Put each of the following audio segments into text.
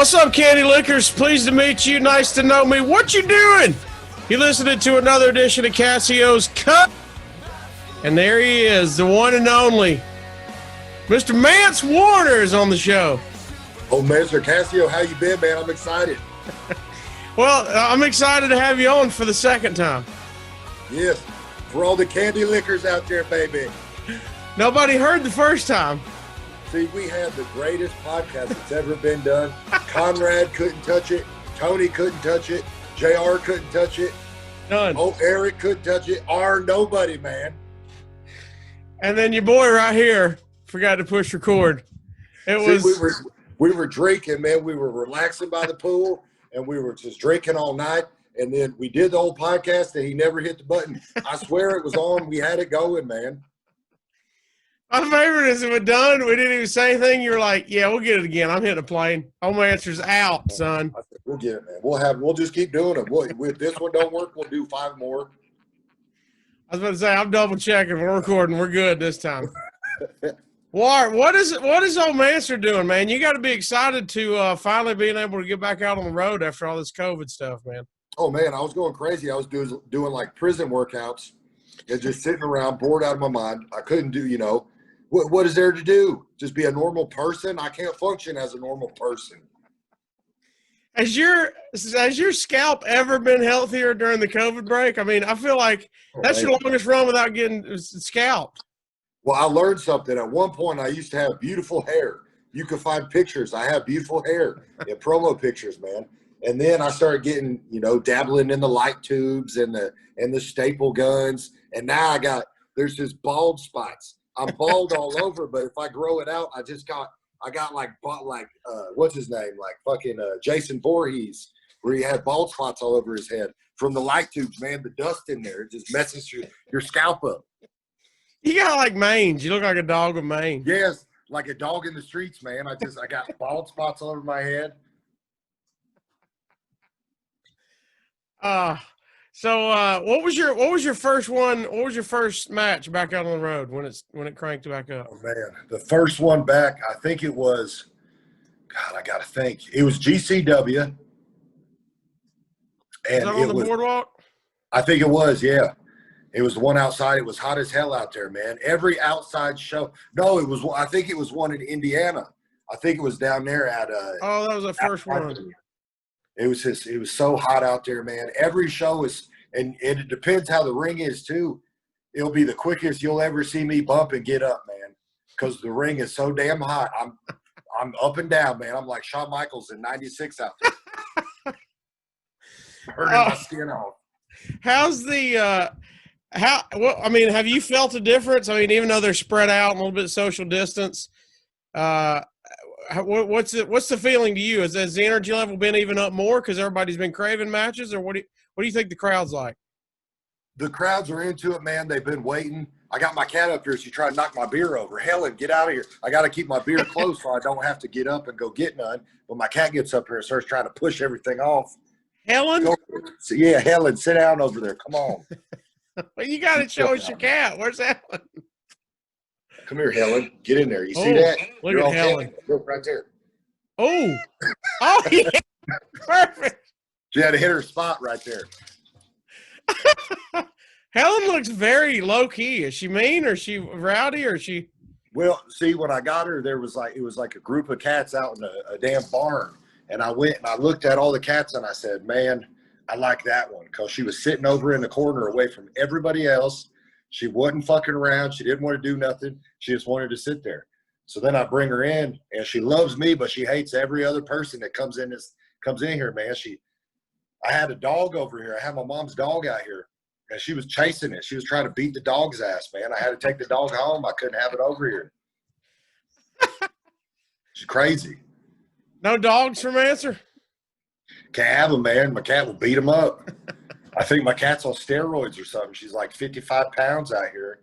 What's up, Candy Lickers? Pleased to meet you. Nice to know me. What you doing? You listening to another edition of Casio'S Cut. And there he is, the one and only. Mr. Mance Warner is on the show. Ole Mancer, Casio, how you been, man? I'm excited. Well, I'm excited to have you on for the second time. Yes, for all the candy lickers out there, baby. Nobody heard the first time. See, we had the greatest podcast that's ever been done. Conrad couldn't touch it. Tony couldn't touch it. JR couldn't touch it. None. Oh, Eric couldn't touch it. Nobody, man. And then your boy right here forgot to push record. We were drinking, man. We were relaxing by the pool, and we were just drinking all night. And then we did the whole podcast, and he never hit the button. I swear it was on. We had it going, man. My favorite is it was done. We didn't even say anything. You were like, yeah, we'll get it again. I'm hitting a plane. Ole Mancer's out, son. I said, we'll get it, man. We'll just keep doing it. If this one don't work, we'll do 5 more. I was about to say, I'm double checking. We're recording. We're good this time. Wart, what is Ole Mancer doing, man? You got to be excited to finally being able to get back out on the road after all this COVID stuff, man. Oh, man, I was going crazy. I was doing like prison workouts and just sitting around bored out of my mind. I couldn't do, what is there to do? Just be a normal person? I can't function as a normal person. Has your scalp ever been healthier during the COVID break? I mean, I feel like that's your longest run without getting scalped. Well, I learned something. At one point, I used to have beautiful hair. You can find pictures. I have beautiful hair in promo pictures, man. And then I started getting, dabbling in the light tubes and the staple guns. And now there's just bald spots. I'm bald all over, but if I grow it out, I got like what's his name? Like fucking Jason Voorhees, where he had bald spots all over his head from the light tubes, man. The dust in there, it just messes your scalp up. You got like mange. You look like a dog with mange. Yes, like a dog in the streets, man. I got bald spots all over my head. So what was your first one? What was your first match back out on the road when it cranked back up? Oh man, the first one back, I think it was. God, I gotta think. It was GCW, and was that on the boardwalk? I think it was. Yeah, it was the one outside. It was hot as hell out there, man. Every outside show. No, it was. I think it was one in Indiana. I think it was down there at. Oh, that was the first one. It was so hot out there, man. Every show is, and it depends how the ring is too. It'll be the quickest you'll ever see me bump and get up, man, because the ring is so damn hot. I'm up and down, man. I'm like Shawn Michaels in '96 out there, hurting my skin off. How's the have you felt a difference? I mean, even though they're spread out a little bit social distance, what's the feeling to you? Has the energy level been even up more because everybody's been craving matches, or what do you think the crowd's like? The crowds are into it, man. They've been waiting. I got my cat up here. She tried to knock my beer over. Helen, get out of here. I got to keep my beer close so I don't have to get up and go get none. But my cat gets up here and starts trying to push everything off. Helen? So, yeah, Helen, sit down over there. Come on. Well, you got to show us your cat. Where's Helen? Come here, Helen. Get in there. You see that? Look at Helen. Look right there. Oh, yeah. Perfect. She had to hit her spot right there. Helen looks very low key. Is she mean, or is she rowdy, or is she? Well, see, when I got her, it was like a group of cats out in a damn barn, and I went and I looked at all the cats and I said, man, I like that one, because she was sitting over in the corner away from everybody else. She wasn't fucking around. She didn't want to do nothing. She just wanted to sit there. So then I bring her in, and she loves me, but she hates every other person that comes in here, man. I had a dog over here. I had my mom's dog out here, and she was chasing it. She was trying to beat the dog's ass, man. I had to take the dog home. I couldn't have it over here. She's crazy. No dogs from Mancer? Can't have them, man. My cat will beat them up. I think my cat's on steroids or something. She's like 55 pounds out here,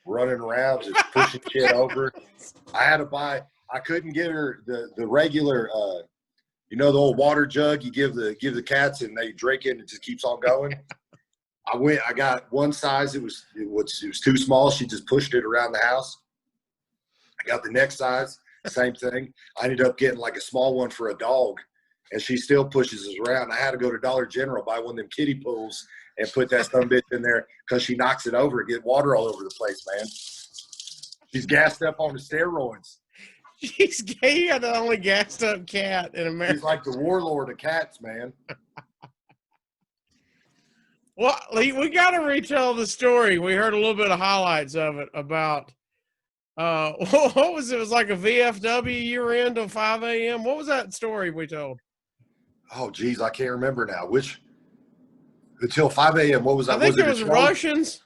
running around, just pushing shit over. I couldn't get her the regular, the old water jug you give the cats and they drink it and it just keeps on going. I got one size. It was too small. She just pushed it around the house. I got the next size. Same thing. I ended up getting like a small one for a dog, and she still pushes us around. I had to go to Dollar General, buy one of them kiddie pools, and put that son bitch in there because she knocks it over and get water all over the place, man. She's gassed up on the steroids. She's gay. You're the only gassed up cat in America. She's like the warlord of cats, man. Well, we got to retell the story. We heard a little bit of highlights of it about what was it? It was like a VFW you were in till 5 a.m. What was that story we told? Oh, geez, I can't remember now. Which until 5 a.m. What was that? I think was it was Russians.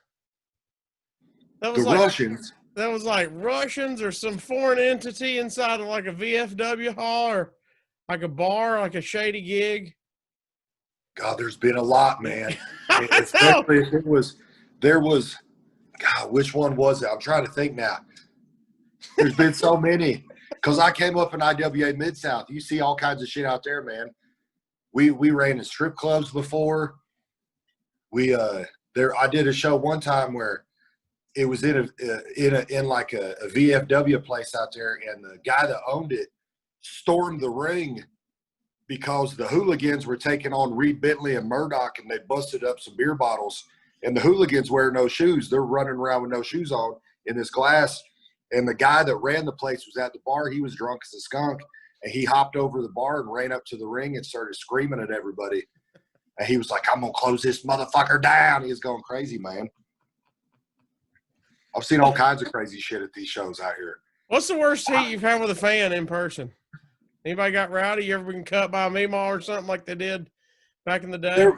That was the like, Russians. That was like Russians or some foreign entity inside of like a VFW hall or like a bar, like a shady gig. God, there's been a lot, man. Especially if there was, God, which one was it? I'm trying to think now. There's been so many. Because I came up in IWA Mid-South. You see all kinds of shit out there, man. We ran in strip clubs before. I did a show one time where it was in like a VFW place out there, and the guy that owned it stormed the ring because the hooligans were taking on Reed Bentley and Murdoch, and they busted up some beer bottles, and the hooligans wear no shoes. They're running around with no shoes on in this glass, and the guy that ran the place was at the bar. He was drunk as a skunk, and he hopped over the bar and ran up to the ring and started screaming at everybody. And he was like, I'm going to close this motherfucker down. He was going crazy, man. I've seen all kinds of crazy shit at these shows out here. What's the worst heat you've had with a fan in person? Anybody got rowdy? You ever been cut by a Meemaw or something like they did back in the day?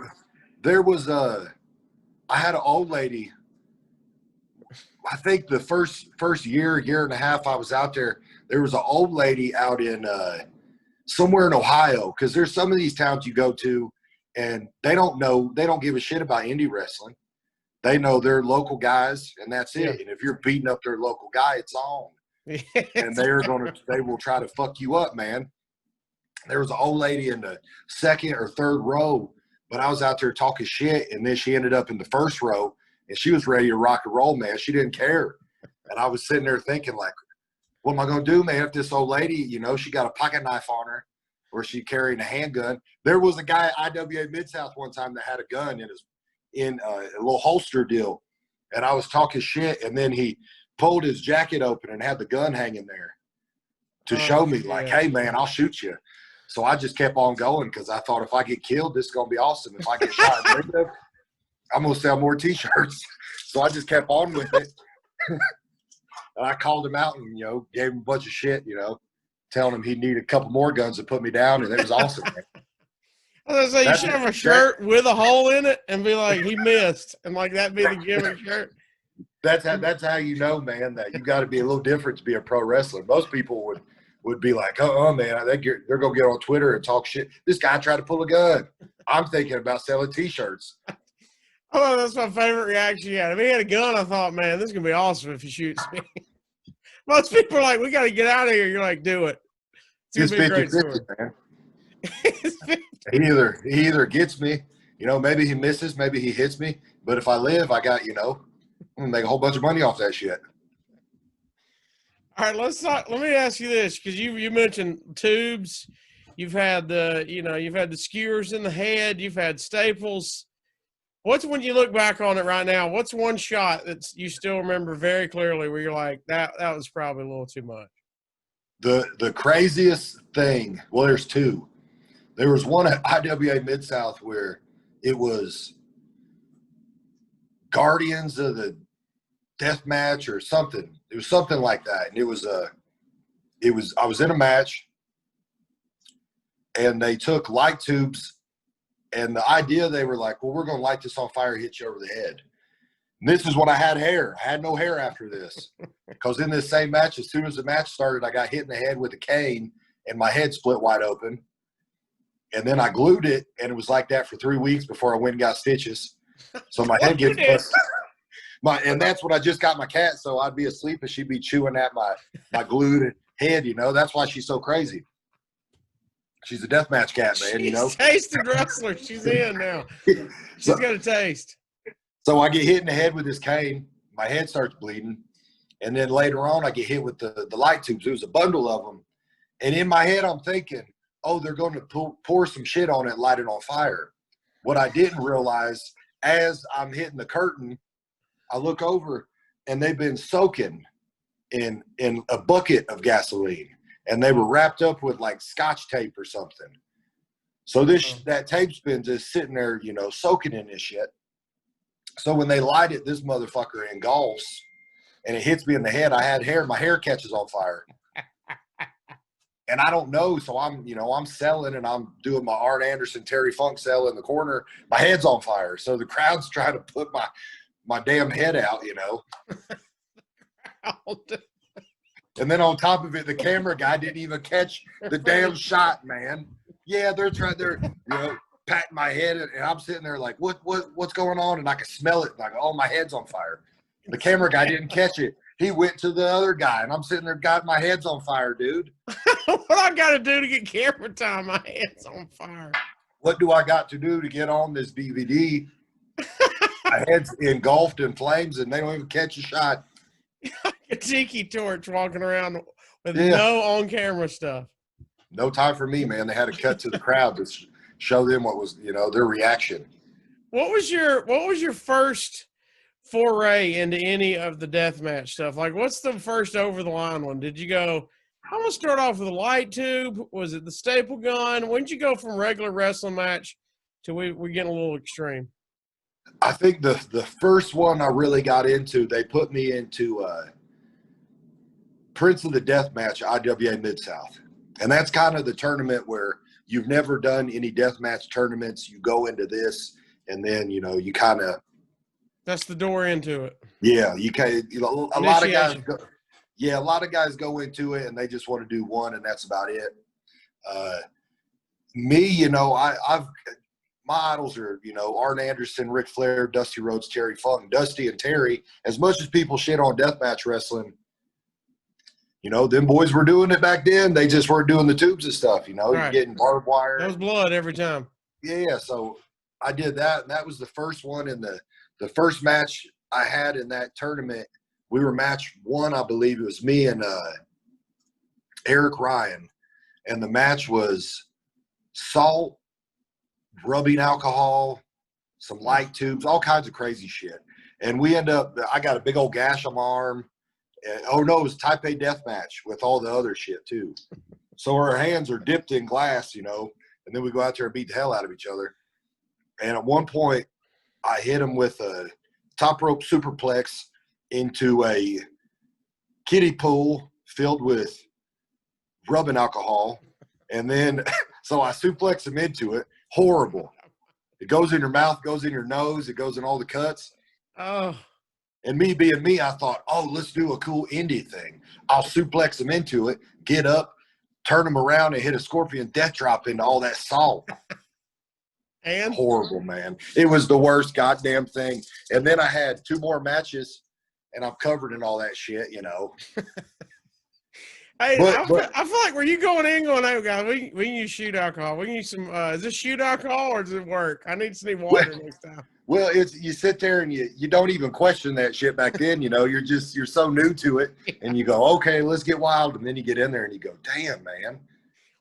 There was I had an old lady. I think the first year and a half I was out there, there was an old lady out in somewhere in Ohio, because there's some of these towns you go to and they don't give a shit about indie wrestling. They know their local guys, and that's it. Yeah. And if you're beating up their local guy, it's on. And they will try to fuck you up, man. There was an old lady in the second or third row, but I was out there talking shit, and then she ended up in the first row, and she was ready to rock and roll, man. She didn't care. And I was sitting there thinking, like, what am I going to do, man, if this old lady, she got a pocket knife on her, or she carrying a handgun. There was a guy at IWA Mid-South one time that had a gun in a little holster deal, and I was talking shit, and then he pulled his jacket open and had the gun hanging there to show me, like, hey, man, I'll shoot you. So I just kept on going because I thought if I get killed, this is going to be awesome. If I get shot, I'm going to sell more T-shirts. So I just kept on with it. And I called him out and, gave him a bunch of shit, telling him he needed a couple more guns to put me down, and it was awesome, man. I was going to say, you should have a shirt with a hole in it and be like, he missed. And like that be the gimmick shirt. That's how you know, man, that you got to be a little different to be a pro wrestler. Most people would be like, man, I think they're going to get on Twitter and talk shit. This guy tried to pull a gun. I'm thinking about selling T-shirts. Oh, that's my favorite reaction yet. If he had a gun, I thought, man, this is going to be awesome if he shoots me. Most people are like, we got to get out of here. You're like, do it. It's 50-50, man. He either gets me, maybe he misses, maybe he hits me. But if I live, I got, I'm going to make a whole bunch of money off that shit. All right, let's talk. Let me ask you this, because you mentioned tubes. You've had the skewers in the head. You've had staples. When you look back on it right now, what's one shot that you still remember very clearly where you're like, that was probably a little too much? The craziest thing, well, there's two. There was one at IWA Mid-South where it was Guardians of the Death Match or something. It was something like that. And I was in a match, and they took light tubes, and the idea, they were like, well, we're going to light this on fire, hit you over the head. And this is when I had hair. I had no hair after this. Because in this same match, as soon as the match started, I got hit in the head with a cane, and my head split wide open. And then I glued it, and it was like that for 3 weeks before I went and got stitches. So my head gets busted. And that's when I just got my cat, so I'd be asleep and she'd be chewing at my glued head, That's why she's so crazy. She's a deathmatch cat, man, She's tasted wrestler. She's in now. She's got a taste. So I get hit in the head with this cane. My head starts bleeding. And then later on, I get hit with the light tubes. There was a bundle of them. And in my head, I'm thinking, oh, they're going to pour some shit on it and light it on fire. What I didn't realize, as I'm hitting the curtain, I look over, and they've been soaking in a bucket of gasoline. And they were wrapped up with, like, Scotch tape or something. So that tape spin's is sitting there, you know, soaking in this shit. So when they light it, this motherfucker engulfs, and it hits me in the head. I had hair. My hair catches on fire. And I don't know. So I'm selling, and I'm doing my Art Anderson, Terry Funk sell in the corner. My head's on fire. So the crowd's trying to put my damn head out, you know. And then on top of it, the camera guy didn't even catch the damn shot, man. Yeah, they're you know, patting my head, and I'm sitting there like, what's going on? And I can smell it. Like, oh, my head's on fire. The camera guy didn't catch it. He went to the other guy, and I'm sitting there, God, my head's on fire, dude. What I got to do to get camera time? My head's on fire. What do I got to do to get on this DVD? My head's engulfed in flames, and they don't even catch a shot. A tiki torch walking around with no on-camera stuff. No time for me, man. They had to cut to the crowd to show them what was, you know, their reaction. What was your first foray into any of the deathmatch stuff? Like, what's the first over-the-line one? Did you go, I'm going to start off with a light tube? Was it the staple gun? When did you go from regular wrestling match to we're getting a little extreme? I think the first one I really got into, they put me into Prince of the Deathmatch, IWA Mid-South. And that's kind of the tournament where you've never done any deathmatch tournaments. You go into this, and then, you know, you kind of – that's the door into it. Yeah, a lot of guys go – yeah, a lot of guys go into it, and they just want to do one, and that's about it. Me, you know, my idols are, you know, Arn Anderson, Ric Flair, Dusty Rhodes, Terry Funk. Dusty and Terry, as much as people shit on deathmatch wrestling, you know, them boys were doing it back then. They just weren't doing the tubes and stuff, you know. Right. You're getting barbed wire. That was blood every time. Yeah, so I did that, and that was the first one. And the first match I had in that tournament, we were match one, I believe. It was me and Eric Ryan. And the match was salt, rubbing alcohol, some light tubes, all kinds of crazy shit. And we end up, I got a big old gash on my arm. And, oh, no, it was Type A deathmatch with all the other shit, too. So our hands are dipped in glass, you know, and then we go out there and beat the hell out of each other. And at one point, I hit him with a top rope superplex into a kiddie pool filled with rubbing alcohol. And then, so I suplex him into it. Horrible. It goes in your mouth, goes in your nose, it goes in all the cuts. Oh. And me being me, I thought, oh, let's do a cool indie thing. I'll suplex him into it, get up, turn him around, and hit a scorpion death drop into all that salt. And? Horrible, man. It was the worst goddamn thing. And then I had 2 more matches, and I'm covered in all that shit, you know. Hey, I feel like were you going in going, hey, guys, we can use shoot alcohol. We can use some, is this shoot alcohol or does it work? I need some water next time. Well, you sit there and you don't even question that shit back then, you know. You're so new to it, and you go, okay, let's get wild. And then you get in there and you go, damn, man.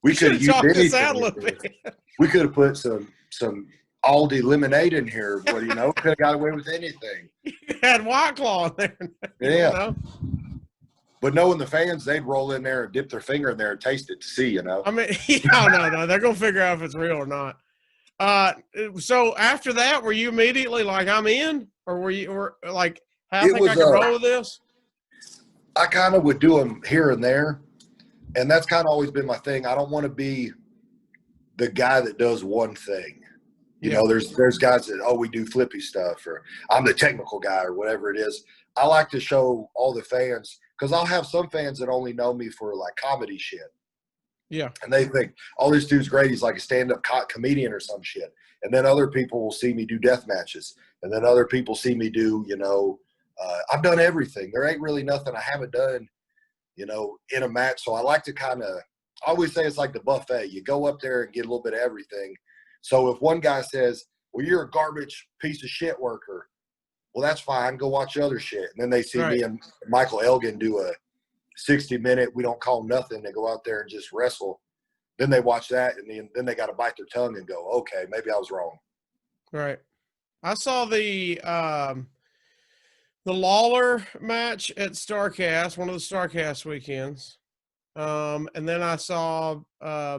We could have used anything. We could have put some Aldi lemonade in here, but, you know, could have got away with anything. You had White Claw in there. Yeah. You know? But knowing the fans, they'd roll in there and dip their finger in there and taste it to see, you know. I mean, no. They're going to figure out if it's real or not. So after that, were you immediately like, I'm in? Or were you like, I think I can roll with this? I kind of would do them here and there. And that's kind of always been my thing. I don't want to be the guy that does one thing. You know, there's guys that, oh, we do flippy stuff, or I'm the technical guy, or whatever it is. I like to show all the fans, because I'll have some fans that only know me for like comedy shit. Yeah. And they think, oh, this dude's great. He's like a stand-up comedian or some shit. And then other people will see me do death matches. And then other people see me do, you know, I've done everything. There ain't really nothing I haven't done, you know, in a match. So I like to kind of, I always say it's like the buffet. You go up there and get a little bit of everything. So if one guy says, well, you're a garbage piece of shit worker, Well, that's fine. Go watch other shit. And then they see Right. me and Michael Elgin do a 60-minute, we don't call them nothing. They go out there and just wrestle. Then they watch that, and then they got to bite their tongue and go, okay, maybe I was wrong. Right. I saw the Lawler match at StarCast, one of the StarCast weekends. And then I saw, I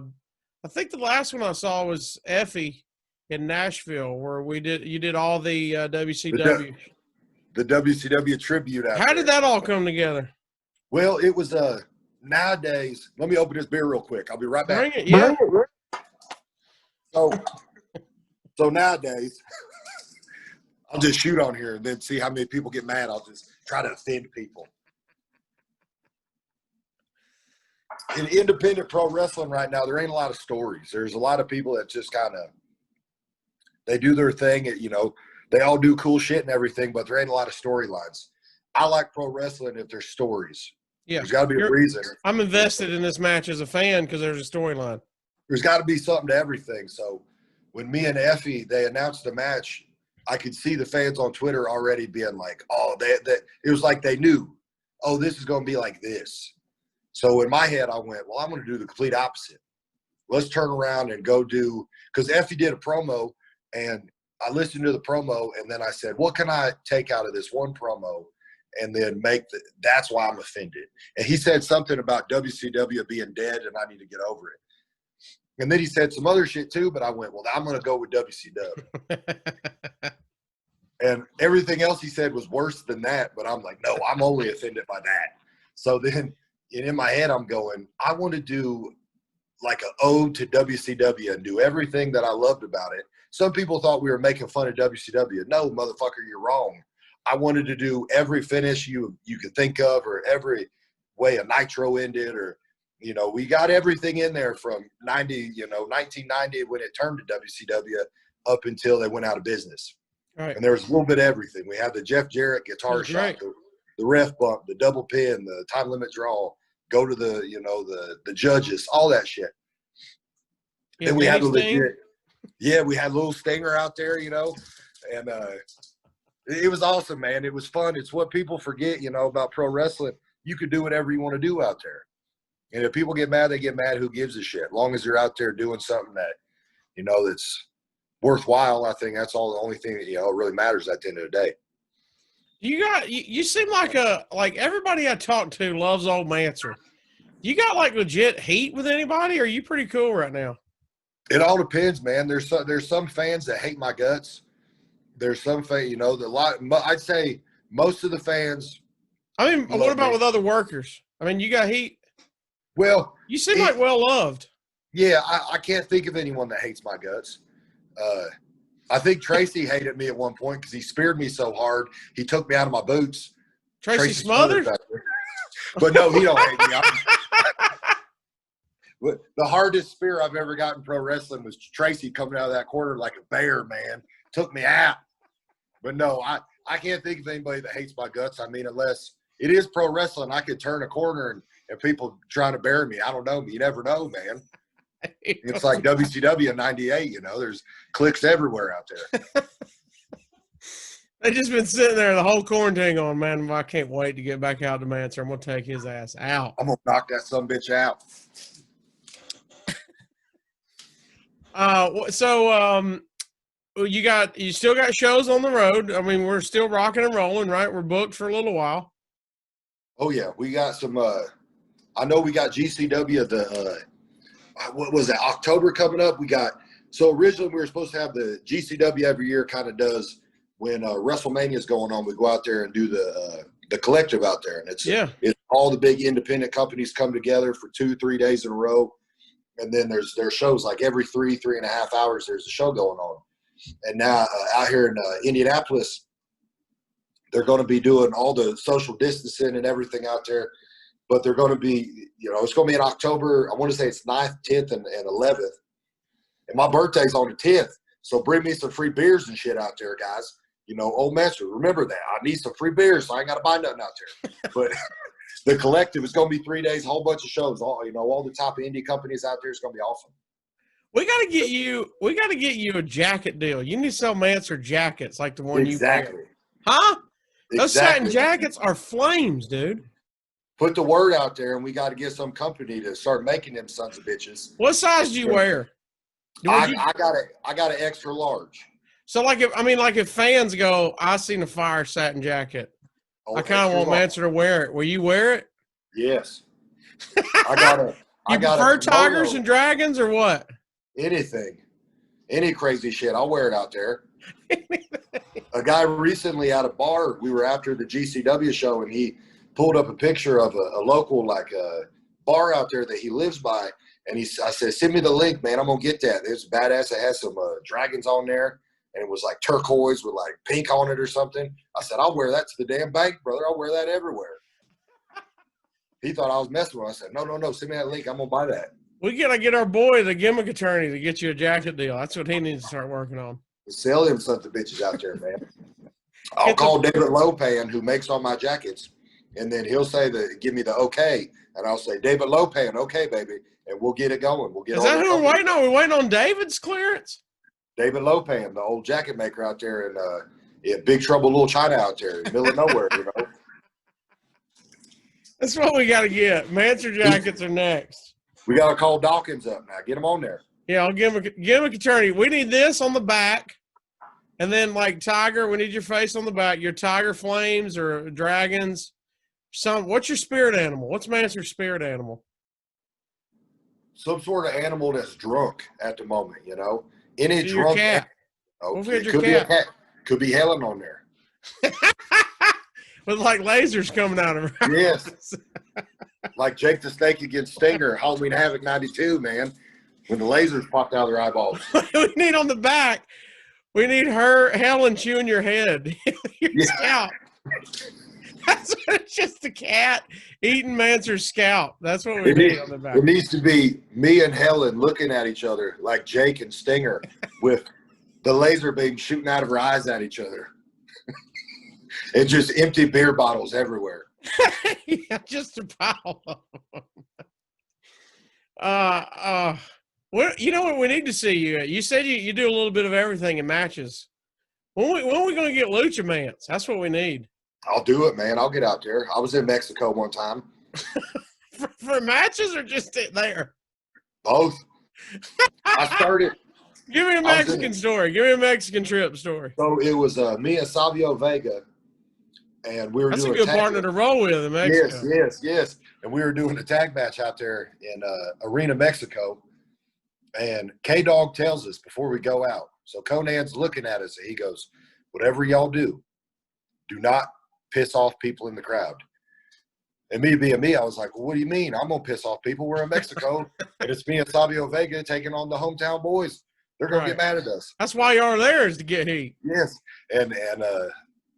think the last one I saw was Effie in Nashville, where you did all the WCW. The WCW tribute out How there. did that all come together? Well, it was nowadays. Let me open this beer real quick. I'll be right back. Bring it, yeah. So nowadays, I'll just shoot on here and then see how many people get mad. I'll just try to offend people. In independent pro wrestling right now, there ain't a lot of stories. There's a lot of people that just kind of, they do their thing. You know, they all do cool shit and everything, but there ain't a lot of storylines. I like pro wrestling if there's stories. Yeah. There's got to be a reason. I'm invested in this match as a fan because there's a storyline. There's got to be something to everything. So when me and Effie, they announced the match, I could see the fans on Twitter already being like, oh, it was like they knew, oh, this is going to be like this. So in my head, I went, well, I'm going to do the complete opposite. Let's turn around and go do, because Effie did a promo, and I listened to the promo, and then I said, what can I take out of this one promo and then that's why I'm offended. And he said something about WCW being dead and I need to get over it. And then he said some other shit too, but I went, well, I'm going to go with WCW. And everything else he said was worse than that, but I'm like, no, I'm only offended by that. So then in my head, I'm going, I want to do like an ode to WCW and do everything that I loved about it. Some people thought we were making fun of WCW. No, motherfucker, you're wrong. I wanted to do every finish you could think of, or every way a Nitro ended, or, you know, we got everything in there from 1990 when it turned to WCW up until they went out of business. Right. And there was a little bit of everything. We had the Jeff Jarrett guitar shot, the ref bump, the double pin, the time limit draw, go to the judges, all that shit. Yeah, then we had the legit. Yeah, we had a little stinger out there, and it was awesome, man. It was fun. It's what people forget, about pro wrestling. You could do whatever you want to do out there. And if people get mad, they get mad. Who gives a shit? As long as you're out there doing something that, that's worthwhile, I think that's all the only thing that, really matters at the end of the day. You seem like everybody I talk to loves Ole Mancer. You got like legit heat with anybody, or are you pretty cool right now? It all depends, man. There's some fans that hate my guts. There's some fans, I'd say most of the fans. I mean, what about with other workers? I mean, you got heat. Well, you seem like well loved. Yeah, I can't think of anyone that hates my guts. I think Tracy hated me at one point because he speared me so hard he took me out of my boots. Tracy Smothers? But no, he don't hate me. The hardest spear I've ever gotten in pro wrestling was Tracy coming out of that corner like a bear, man. Took me out. But no, I can't think of anybody that hates my guts. I mean, unless it is pro wrestling, I could turn a corner and people trying to bury me. I don't know. You never know, man. It's like WCW in '98, there's clicks everywhere out there. They just been sitting there the whole quarantine going, man, I can't wait to get back out to Mancer. I'm going to take his ass out. I'm going to knock that sumbitch out. You still got shows on the road. I mean, we're still rocking and rolling, right? We're booked for a little while. Oh yeah. We got some, I know we got GCW, what was that? October coming up. So originally we were supposed to have the GCW every year, kind of does when WrestleMania is going on. We go out there and do the collective out there. And it's all the big independent companies come together for 2-3 days in a row. And then there's shows like every 3.5 hours, there's a show going on. And now out here in Indianapolis, they're going to be doing all the social distancing and everything out there. But they're going to be, it's going to be in October. I want to say it's 9th, 10th, and 11th. And my birthday's on the 10th. So bring me some free beers and shit out there, guys. Ole Mancer, remember that. I need some free beers, so I ain't got to buy nothing out there. But the collective is going to be 3 days, a whole bunch of shows. All the top indie companies out there is going to be awesome. We got to get you a jacket deal. You need to sell Mancer jackets like the one you bought. Huh? Those satin Exactly. jackets are flames, dude. Put the word out there, and we got to get some company to start making them sons of bitches. What size do you wear? I got an extra large. So like if fans go, I seen a fire satin jacket. Oh, I kind of want Mancer to wear it. Will you wear it? Yes. I prefer got tigers and dragons or what? Anything. Any crazy shit. I'll wear it out there. A guy recently at a bar, we were after the GCW show, and he pulled up a picture of a local bar out there that he lives by. And I said, send me the link, man. I'm going to get that. It's badass. It has some dragons on there. And it was like turquoise with like pink on it or something. I said, I'll wear that to the damn bank, brother. I'll wear that everywhere. He thought I was messing with him. I said, no. Send me that link. I'm going to buy that. We got to get our boy, the gimmick attorney, to get you a jacket deal. That's what he needs to start working on. Sell them sons of bitches out there, man. I'll call David Lopan, who makes all my jackets, and then he'll say give me the okay. And I'll say, David Lopan, okay, baby. And we'll get it going. Is that who we're waiting on? We're waiting on David's clearance? David Lopan, the old jacket maker out there in Big Trouble Little China out there in the middle of nowhere, you know. That's what we got to get. Mancer jackets are next. We got to call Dawkins up now. Get him on there. Yeah, I'll give him a gimmick attorney. We need this on the back. And then like Tiger, we need your face on the back. Your tiger flames or dragons. What's your spirit animal? What's Mancer's spirit animal? Some sort of animal that's drunk at the moment, you know. Any so drunk cat. Oh, it could be a cat. Could be Helen on there. With like lasers coming out of her. Yes. Like Jake the Snake against Stinger, Halloween Havoc 92, man. When the lasers popped out of their eyeballs. We need on the back. We need Helen chewing your head. Your scalp. That's what it's just a cat eating Mancer's scalp. That's what we need on the back. It needs to be me and Helen looking at each other like Jake and Stinger with the laser beam shooting out of her eyes at each other. And just empty beer bottles everywhere. Yeah, just a pile of them. You know what we need to see you at? You said you do a little bit of everything in matches. When are we going to get Lucha Mance? That's what we need. I'll do it, man. I'll get out there. I was in Mexico one time. for matches or just there? Both. I started. Give me a Mexican story. Give me a Mexican trip story. So it was me and Savio Vega, and we were That's doing a good partner to roll with in Mexico. Yes. And we were doing a tag match out there in Arena, Mexico. And K-Dog tells us before we go out. So Conan's looking at us, and he goes, whatever y'all do not piss off people in the crowd. And me being me, I was like, well, what do you mean? I'm going to piss off people. We're in Mexico, and it's me and Savio Vega taking on the hometown boys. They're going to get mad at us. That's why y'all are there, is to get heat. Yes. And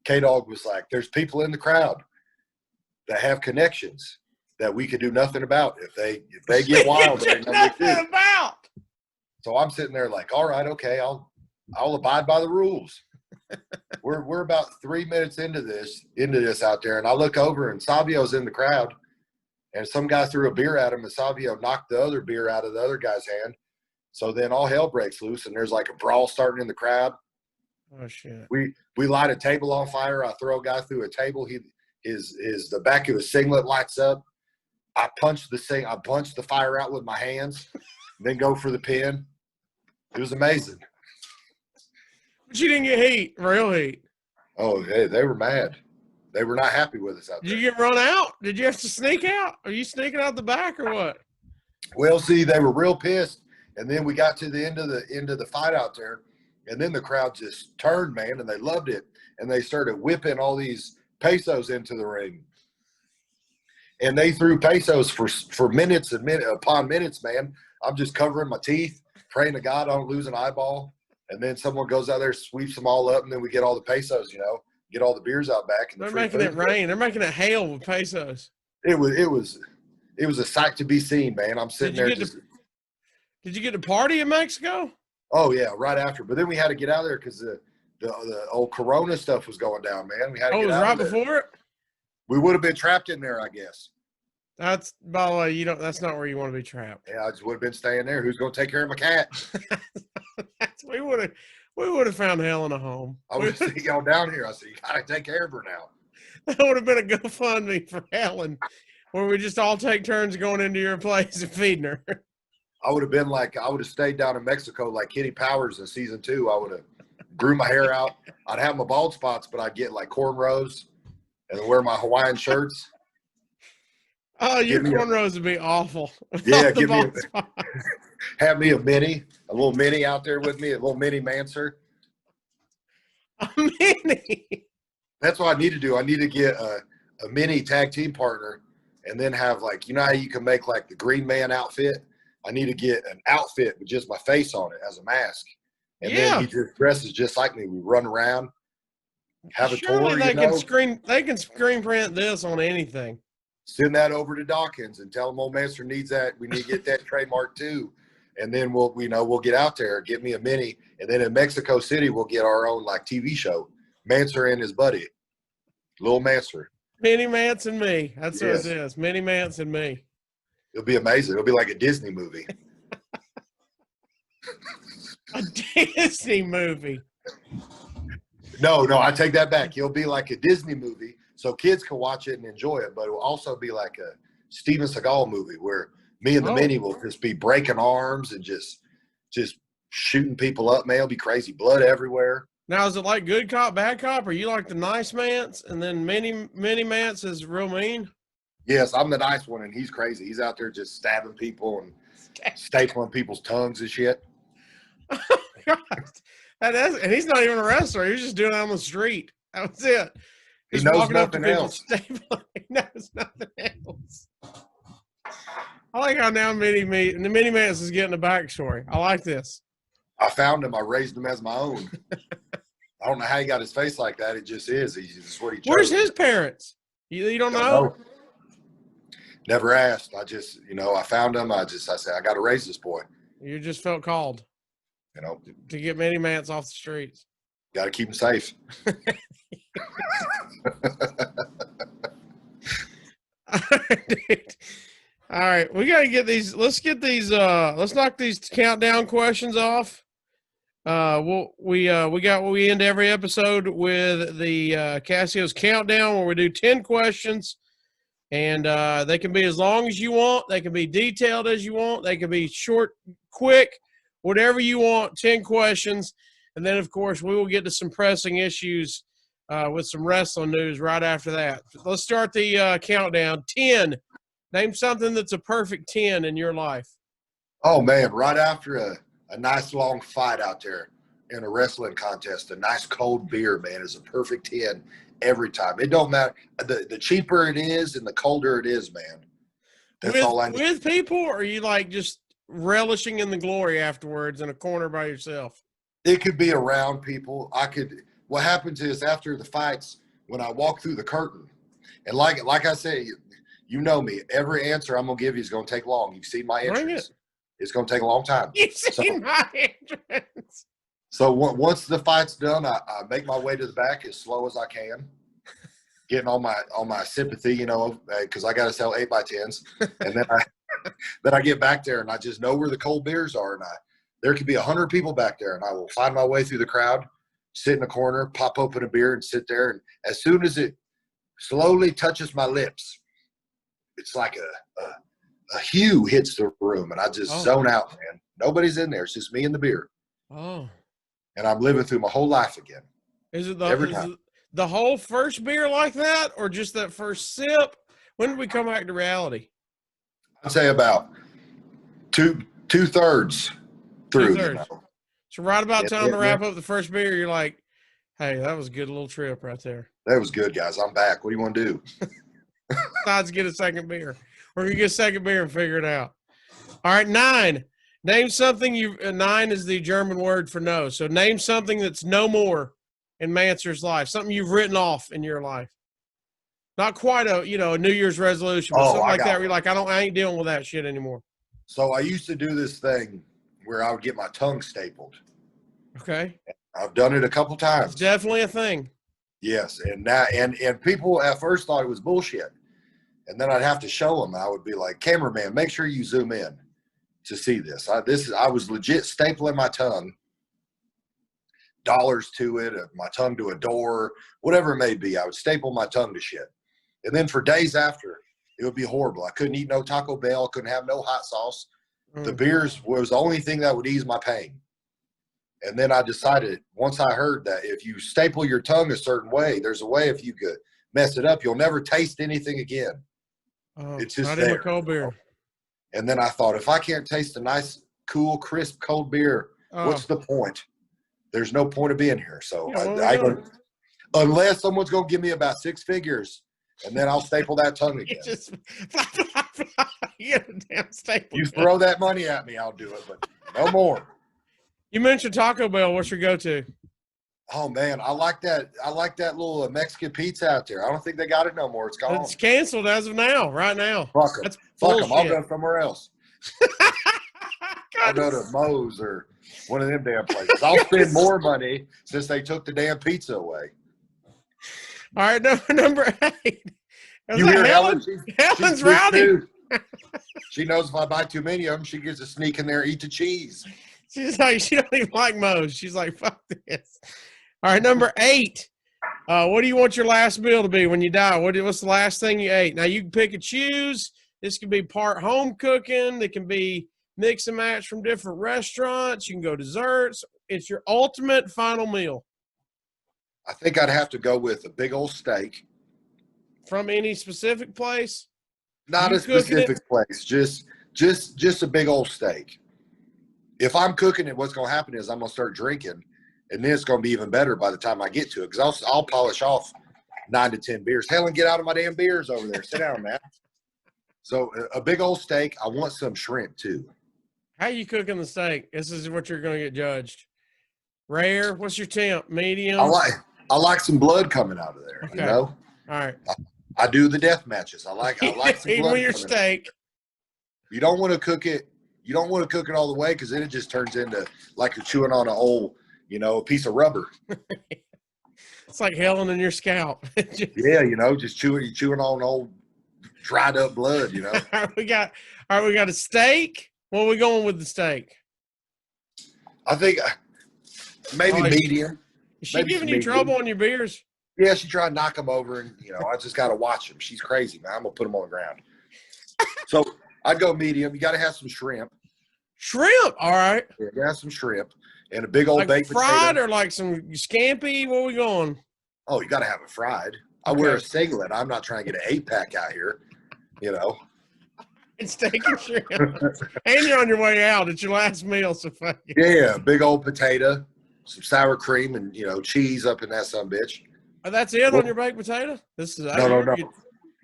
K-Dog was like, there's people in the crowd that have connections that we could do nothing about. If they get wild, they know nothing about. So I'm sitting there like, all right, okay, I'll abide by the rules. We're about 3 minutes into this out there, and I look over and Savio's in the crowd, and some guy threw a beer at him, and Savio knocked the other beer out of the other guy's hand. So then all hell breaks loose, and there's like a brawl starting in the crowd. Oh shit! We light a table on fire. I throw a guy through a table. The back of his singlet lights up. I punch the fire out with my hands, then go for the pin. It was amazing. But you didn't get heat, real heat. Oh, hey, they were mad. They were not happy with us out there. Did you get run out? Did you have to sneak out? Are you sneaking out the back or what? Well, see, they were real pissed, and then we got to the end of the fight out there, and then the crowd just turned, man, and they loved it, and they started whipping all these pesos into the ring, and they threw pesos for minutes and upon minutes, man. I'm just covering my teeth, praying to God I don't lose an eyeball. And then someone goes out there, sweeps them all up, and then we get all the pesos, get all the beers out back. And they're making it rain. They're making it hail with pesos. It was a sight to be seen, man. I'm sitting there. Did you get to party in Mexico? Oh yeah, right after. But then we had to get out of there because the old Corona stuff was going down, man. We had to get out right before it. We would have been trapped in there, I guess. That's, by the way, that's not where you want to be trapped. Yeah, I just would have been staying there. Who's going to take care of my cat? we would We would have found Helen a home. I would have seen y'all down here. I said, you gotta take care of her now. That would have been a GoFundMe for Helen, where we just all take turns going into your place and feeding her. I would have been like, I would have stayed down in Mexico like Kitty Powers in season 2. I would have grew my hair out. I'd have my bald spots, but I'd get like cornrows and wear my Hawaiian shirts. Oh, your cornrows would be awful. Yeah, have me a little mini out there with me, a little mini Mancer. A mini. That's what I need to do. I need to get a mini tag team partner, and then have like, you know how you can make like the Green Man outfit? I need to get an outfit with just my face on it as a mask, and then he just dresses just like me. We run around, have a tour. They can screen print this on anything. Send that over to Dawkins and tell them Ole Mancer needs that. We need to get that trademark too. And then we'll get out there, get me a mini. And then in Mexico City, we'll get our own like TV show. Mancer and his buddy, Lil Mancer. Mini Mance and me. That's what it is. Mini Mance and me. It'll be amazing. It'll be like a Disney movie. A Disney movie. No, I take that back. It'll be like a Disney movie so kids can watch it and enjoy it, but it will also be like a Steven Seagal movie where me and the mini will just be breaking arms and just shooting people up, man. It'll be crazy. Blood everywhere. Now, is it like good cop, bad cop? Or you like the nice Mance and then mini Mance is real mean? Yes, I'm the nice one and he's crazy. He's out there just stabbing people and stapling people's tongues and shit. Oh, God. And he's not even a wrestler. He was just doing it on the street. That was it. He knows nothing else. He knows nothing else. I like how now the Mini Mance is getting a backstory. I like this. I found him. I raised him as my own. I don't know how he got his face like that. It just is. It's what he chose. Where's his parents? You don't know? Never asked. I just, I found him. I said, I got to raise this boy. You just felt called. To get Mini Mance off the streets. Got to keep him safe. All right, we got to get these. Let's get these. Let's knock these countdown questions off. We end every episode with the Casio'S countdown, where we do 10 questions, and they can be as long as you want. They can be detailed as you want. They can be short, quick, whatever you want. 10 questions, and then of course we will get to some pressing issues with some wrestling news right after that. Let's start the countdown. 10. Name something that's a perfect 10 in your life. Oh, man, right after a nice long fight out there in a wrestling contest, a nice cold beer, man, is a perfect 10 every time. It don't matter. The cheaper it is and the colder it is, man. That's all I need. With people, or are you like just relishing in the glory afterwards in a corner by yourself? It could be around people. What happens is after the fights, when I walk through the curtain, and like I say, you know me, every answer I'm going to give you is going to take long. You've seen my entrance. It's going to take a long time. You've seen my entrance. So once the fight's done, I make my way to the back as slow as I can, getting all my sympathy, because I got to sell 8x10s. And then I get back there and I just know where the cold beers are. And there could be 100 people back there, and I will find my way through the crowd, sit in a corner, pop open a beer and sit there. And as soon as it slowly touches my lips, it's like a hue hits the room, and I just zone out, man. Nobody's in there. It's just me and the beer. Oh. And I'm living through my whole life again. Is it the whole first beer like that, or just that first sip? When did we come back to reality? I'd say about two-thirds through. Two-thirds. So right about time to wrap up the first beer, you're like, hey, that was a good little trip right there. That was good, guys. I'm back. What do you want to do? Besides get a second beer. We're going to get a second beer and figure it out. All right, 9. Name something 9 is the German word for no. So name something that's no more in Mancer's life. Something you've written off in your life. Not quite a New Year's resolution, but something like that where you're like, I ain't dealing with that shit anymore. So I used to do this thing where I would get my tongue stapled. Okay. I've done it a couple times. It's definitely a thing. Yes, and people at first thought it was bullshit. And then I'd have to show them. I would be like, cameraman, make sure you zoom in to see this. I was legit stapling my tongue dollars to it, my tongue to a door, whatever it may be. I would staple my tongue to shit. And then for days after, it would be horrible. I couldn't eat no Taco Bell, couldn't have no hot sauce. The beers was the only thing that would ease my pain. And then I decided, once I heard that if you staple your tongue a certain way, there's a way if you could mess it up, you'll never taste anything again. It's just not there. in a cold beer. And then I thought, if I can't taste a nice, cool, crisp, cold beer, what's the point? There's no point of being here. So unless someone's going to give me about 6 figures, and then I'll staple that tongue again. You get a damn staple. You throw that money at me, I'll do it, but no more. You mentioned Taco Bell. What's your go-to? Oh man, I like that. I like that little Mexican pizza out there. I don't think they got it no more. It's gone. It's canceled as of now, right now. Fuck them. That's Fuck them. I'll bullshit. go somewhere else. I'll go to Moe's or one of them damn places. I'll spend more money since they took the damn pizza away. All right, number 8. You hear Helen? Helen's rowdy. She knows if I buy too many of them, she gets to sneak in there, eat the cheese. She's like, she don't even like Moe's. She's like, fuck this. All right, number 8. What do you want your last meal to be when you die? What's the last thing you ate? Now, you can pick and choose. This can be part home cooking. It can be mix and match from different restaurants. You can go desserts. It's your ultimate final meal. I think I'd have to go with a big old steak. From any specific place? Not a specific place. Just a big old steak. If I'm cooking it, what's going to happen is I'm going to start drinking, and then it's going to be even better by the time I get to it, because I'll polish off 9 to 10 beers. Helen, get out of my damn beers over there. Sit down, man. So a big old steak. I want some shrimp, too. How you cooking the steak? This is what you're going to get judged. Rare? What's your temp? Medium? I like some blood coming out of there, okay. You know? All right. I do the death matches. I like some blood. Even with your steak. You don't want to cook it. You don't want to cook it all the way, because then it just turns into like you're chewing on an old, a piece of rubber. It's like Helen in your scalp. Yeah, just you're chewing on old dried up blood, All right, we got a steak. What are we going with the steak? I think maybe medium. Is she giving you trouble on your beers? Yeah, she tried to knock them over, and I just got to watch them. She's crazy, man. I'm gonna put them on the ground. So I'd go medium. You got to have some shrimp. Shrimp, all right. Yeah, you have some shrimp and a big old like baked fried potato. Or like some scampi. Where we going? Oh, you got to have it fried. I wear a singlet. I'm not trying to get an 8-pack out here. And steak and shrimp. And you're on your way out. It's your last meal, so fuck it. Yeah, big old potato, some sour cream, and cheese up in that sumbitch. Oh, that's it on your baked potato? This is no.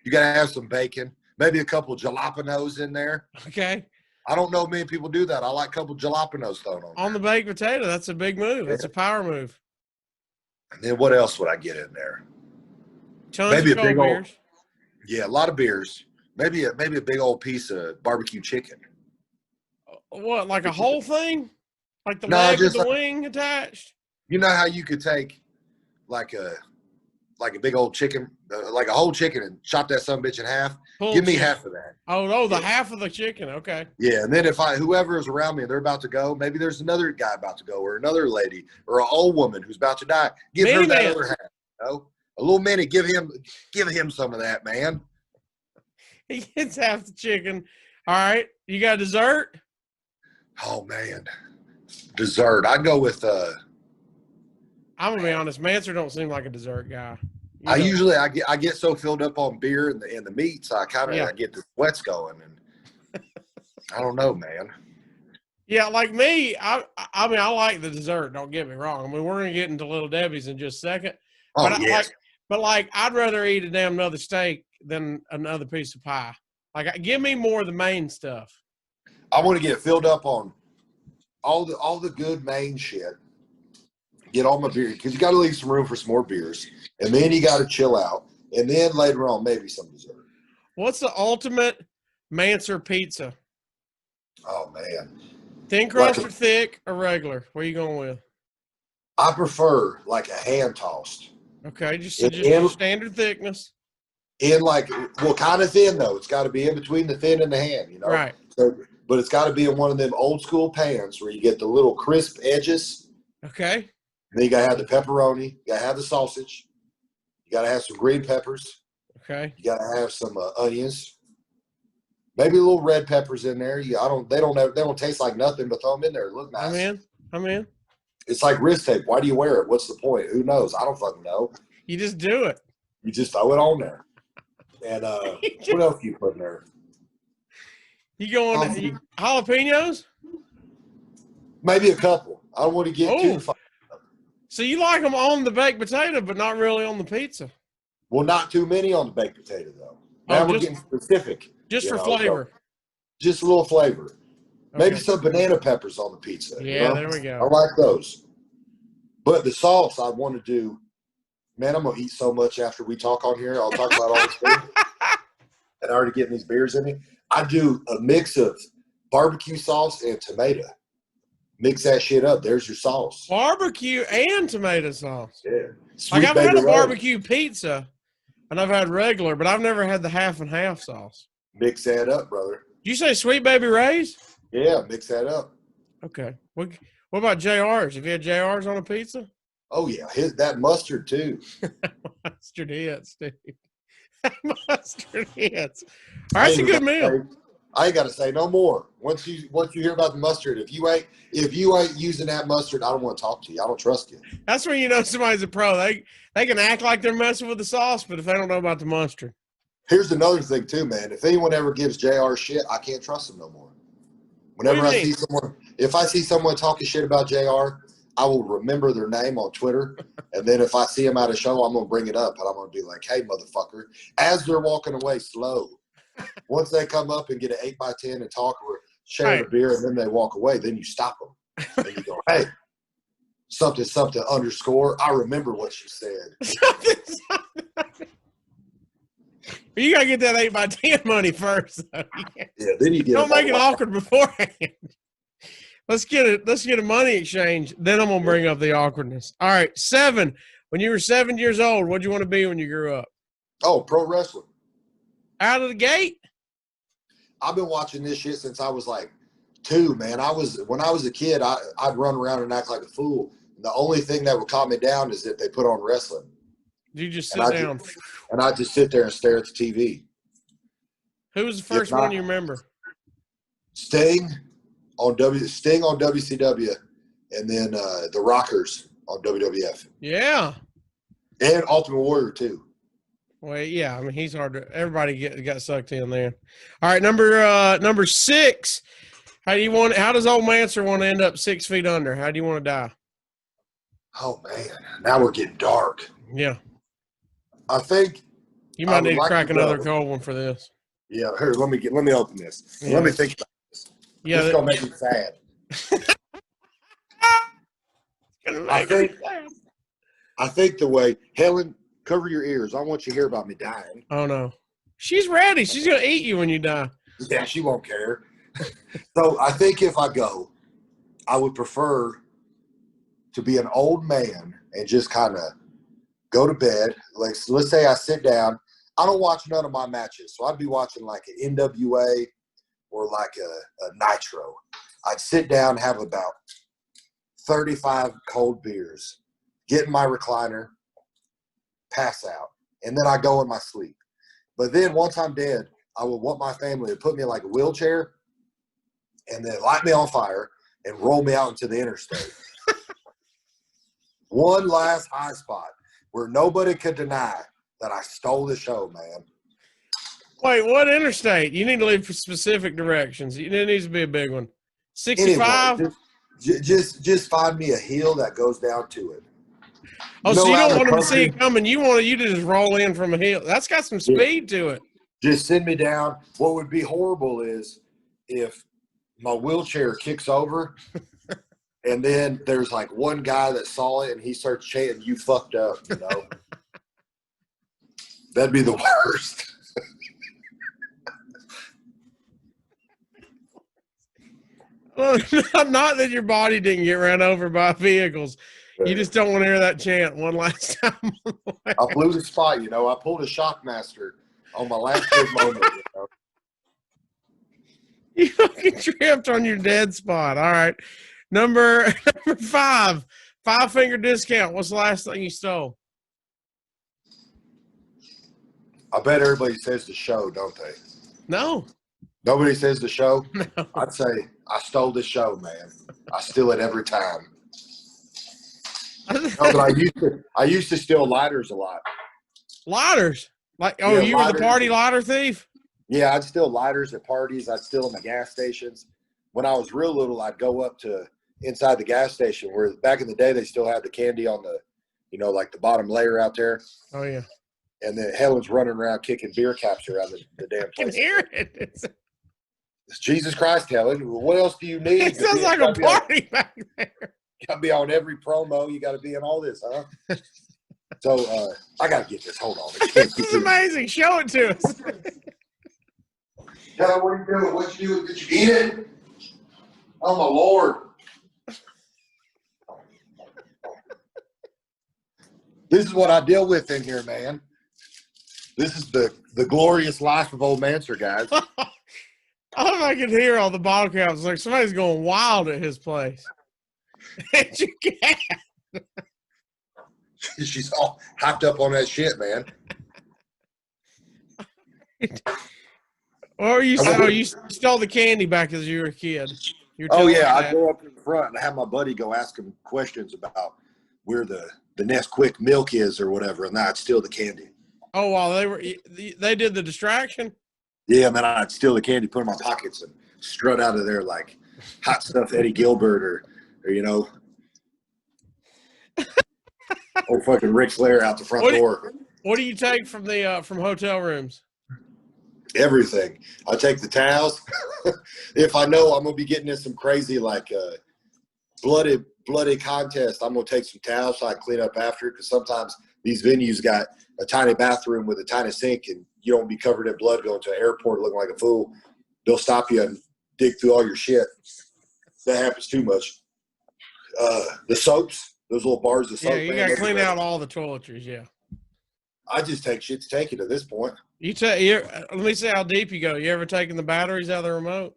You got to have some bacon, maybe a couple jalapenos in there. Okay. I don't know many people do that. I like a couple jalapenos thrown on the baked potato. That's a big move. That's a power move. And then what else would I get in there? Tons maybe of a big beers. Yeah, a lot of beers. Maybe a big old piece of barbecue chicken. What, like a whole thing? Like the leg with the wing attached? You know how you could take like a big old chicken, like a whole chicken, and chop that sumbitch in half? Give me half of that. Oh, the half of the chicken. Okay. Yeah, and then if whoever is around me and they're about to go, maybe there's another guy about to go, or another lady, or an old woman who's about to die. Give her that other half. A little minute. Give him some of that, man. He gets half the chicken. All right. You got dessert? Oh man, dessert. I'd go with. I'm gonna be honest. Mancer don't seem like a dessert guy. I get so filled up on beer and the meat, so I get the sweats going, and I don't know, man. Yeah, like me, I mean, I like the dessert. Don't get me wrong. I mean, we're gonna get into Little Debbie's in just a second. Oh, yes. But I'd rather eat a damn another steak than another piece of pie. Like, give me more of the main stuff. I want to get filled up on all the good main shit. Get all my beer, because you got to leave some room for some more beers, and then you got to chill out, and then later on maybe some dessert. What's the ultimate Mancer pizza? Oh man, thin crust or thick or regular? What are you going with? I prefer like a hand tossed. Okay, just standard thickness. Kind of thin though. It's got to be in between the thin and the hand, Right. So, but it's got to be in one of them old school pans where you get the little crisp edges. Okay. And then you gotta have the pepperoni. You gotta have the sausage. You gotta have some green peppers. Okay. You gotta have some onions. Maybe a little red peppers in there. They don't taste like nothing, but throw them in there. It look nice. I'm in. It's like wrist tape. Why do you wear it? What's the point? Who knows? I don't fucking know. You just do it. You just throw it on there. And what else you put in there? You going jalapenos? Maybe a couple. I don't want to get too far. So you like them on the baked potato, but not really on the pizza? Well, not too many on the baked potato, though. Now we're getting specific. Just for flavor. So just a little flavor. Okay. Maybe some banana peppers on the pizza. Yeah, there we go. I like those. But the sauce I want to do, man, I'm going to eat so much after we talk on here. I'll talk about all this food. And I already getting these beers in me. I do a mix of barbecue sauce and tomato. Mix that shit up. There's your sauce. Barbecue and tomato sauce. Yeah. Like I've had a barbecue pizza, and I've had regular, but I've never had the half and half sauce. Mix that up, brother. Did you say Sweet Baby Ray's? Yeah, mix that up. Okay. What about JR's? Have you had JR's on a pizza? Oh, yeah. That mustard, too. Mustard hits, dude. Mustard hits. All right, it's a good meal. I ain't got to say no more. Once you hear about the mustard, if you ain't using that mustard, I don't want to talk to you. I don't trust you. That's when you know somebody's a pro. They can act like they're messing with the sauce, but if they don't know about the mustard. Here's another thing too, man. If anyone ever gives JR shit, I can't trust them no more. Whenever if I see someone talking shit about JR, I will remember their name on Twitter, and then if I see them at a show, I'm gonna bring it up and I'm gonna be like, "Hey, motherfucker!" As they're walking away, slow. Once they come up and get an 8x10 and talk or share a beer, and then they walk away, then you stop them and you go, "Hey, something underscore. I remember what you said." You gotta get that 8x10 money first. Though. Yeah, then you get. Don't make it awkward beforehand. Let's get a money exchange. Then I'm gonna bring up the awkwardness. All right, 7. When you were 7 years old, what'd you want to be when you grew up? Oh, pro wrestling. Out of the gate? I've been watching this shit since I was like 2, man. When I was a kid, I'd run around and act like a fool. The only thing that would calm me down is that they put on wrestling. You just sit down. And I just sit there and stare at the TV. Who was the first one you remember? Sting on WCW, and then the Rockers on WWF. Yeah. And Ultimate Warrior too. Well, yeah. I mean, he's hard to. Everybody got sucked in there. All right, number 6. How does Ole Mancer want to end up 6 feet under? How do you want to die? Oh man, now we're getting dark. Yeah. I think you might need to crack another cold one for this. Yeah, here, let me open this. Yeah. Let me think about this. Yeah, this is gonna make me sad. I think the way Helen, cover your ears. I want you to hear about me dying. Oh no, she's ready. She's gonna eat you when you die. Yeah, she won't care. So I think if I go, I would prefer to be an old man and just kind of go to bed. Like, so let's say I sit down. I don't watch none of my matches, so I'd be watching like an NWA or like a Nitro. I'd sit down, have about 35 cold beers, get in my recliner, pass out, and then I go in my sleep. But then once I'm dead, I would want my family to put me in like a wheelchair and then light me on fire and roll me out into the interstate. One last high spot where nobody could deny that I stole the show, man. Wait, what interstate? You need to leave for specific directions. It needs to be a big one. 65? Anyway, just find me a hill that goes down to it. Oh, so you don't want them to see it coming. You want you to just roll in from a hill. That's got some speed to it. Just send me down. What would be horrible is if my wheelchair kicks over and then there's like one guy that saw it and he starts chanting, "You fucked up," you know? That'd be the worst. Well, not that your body didn't get run over by vehicles. You just don't want to hear that chant one last time. I blew the spot, you know. I pulled a Shockmaster on my last big moment, you know. You fucking tripped on your dead spot. All right. Number 5. 5-finger discount. What's the last thing you stole? I bet everybody says the show, don't they? No. Nobody says the show? No. I'd say I stole the show, man. I steal it every time. No, but I used to steal lighters a lot. Lighters? Like, oh, Yeah, you were the party lighter thief? Yeah, I'd steal lighters at parties. I'd steal them at gas stations. When I was real little, I'd go up to inside the gas station where back in the day they still had the candy on the, like the bottom layer out there. Oh, yeah. And then Helen's running around kicking beer caps around the damn place. I can hear it. Jesus Christ, Helen. What else do you need? It sounds like a party back there. You got to be on every promo. You got to be in all this, huh? So I got to get this. Hold on. This is amazing. Show it to us. Helen, what are you doing? What you doing? Did you eat it? Oh, my Lord. This is what I deal with in here, man. This is the glorious life of Ole Mancer, guys. I don't know if I can hear all the bottle caps. Like somebody's going wild at his place. And you can't. She's all hyped up on that shit, man. Or you stole the candy back as you were a kid. Oh, yeah. I'd go up in the front and have my buddy go ask him questions about where the Nesquik milk is or whatever, and I'd steal the candy. Oh, while they did the distraction? Yeah, man, I'd steal the candy, put it in my pockets, and strut out of there like hot stuff Eddie Gilbert or old fucking Ric Flair out the front door. What do you take from the from hotel rooms? Everything. I take the towels. If I know I'm gonna be getting in some crazy like bloody contest, I'm gonna take some towels so I can clean up after, because sometimes these venues got a tiny bathroom with a tiny sink and you don't be covered in blood going to an airport looking like a fool. They'll stop you and dig through all your shit. That happens too much. The soaps, those little bars of soap. Yeah, you got to clean out all the toiletries, yeah. I just take shit to take it at this point. Let me see how deep you go. You ever taken the batteries out of the remote?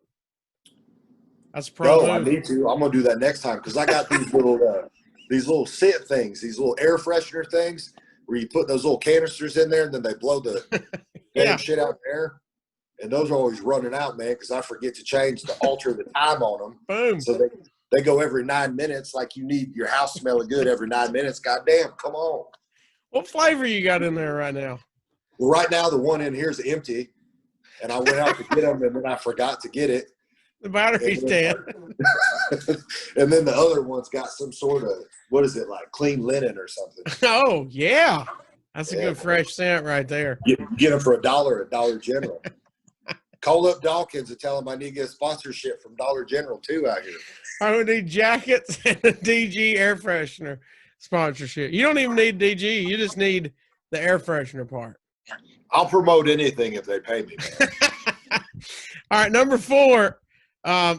That's pro move. I need to. I'm going to do that next time because I got these little scent things, these little air freshener things where you put those little canisters in there and then they blow the damn shit out there. And those are always running out, man, because I forget to alter the time on them. Boom. So they go every 9 minutes, like you need your house smelling good every 9 minutes. Goddamn, come on. What flavor you got in there right now? Well, right now the one in here is empty, and I went out to get them, and then I forgot to get it. The battery's dead. And then the other one's got some sort of, what is it, like clean linen or something. Oh, yeah. That's a good fresh scent right there. Get them for $1 at Dollar General. Call up Dawkins and tell them I need to get a sponsorship from Dollar General, too, out here. I would need jackets and a DG air freshener sponsorship. You don't even need DG. You just need the air freshener part. I'll promote anything if they pay me, man. All right, number 4.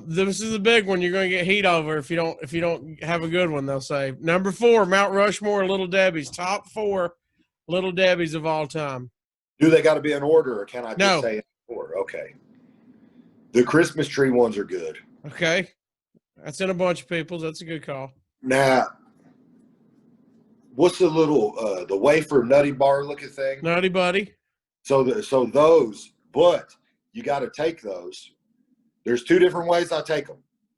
This is a big one. You're going to get heat over if you don't have a good one, they'll say. Number 4, Mount Rushmore Little Debbies. Top 4 Little Debbies of all time. Do they got to be in order, or can I just say in order? Okay. The Christmas tree ones are good. Okay. That's in a bunch of people's. That's a good call. Now, what's the little the wafer nutty bar looking thing? Nutty Buddy. So those, but you got to take those. There's 2 different ways I take them.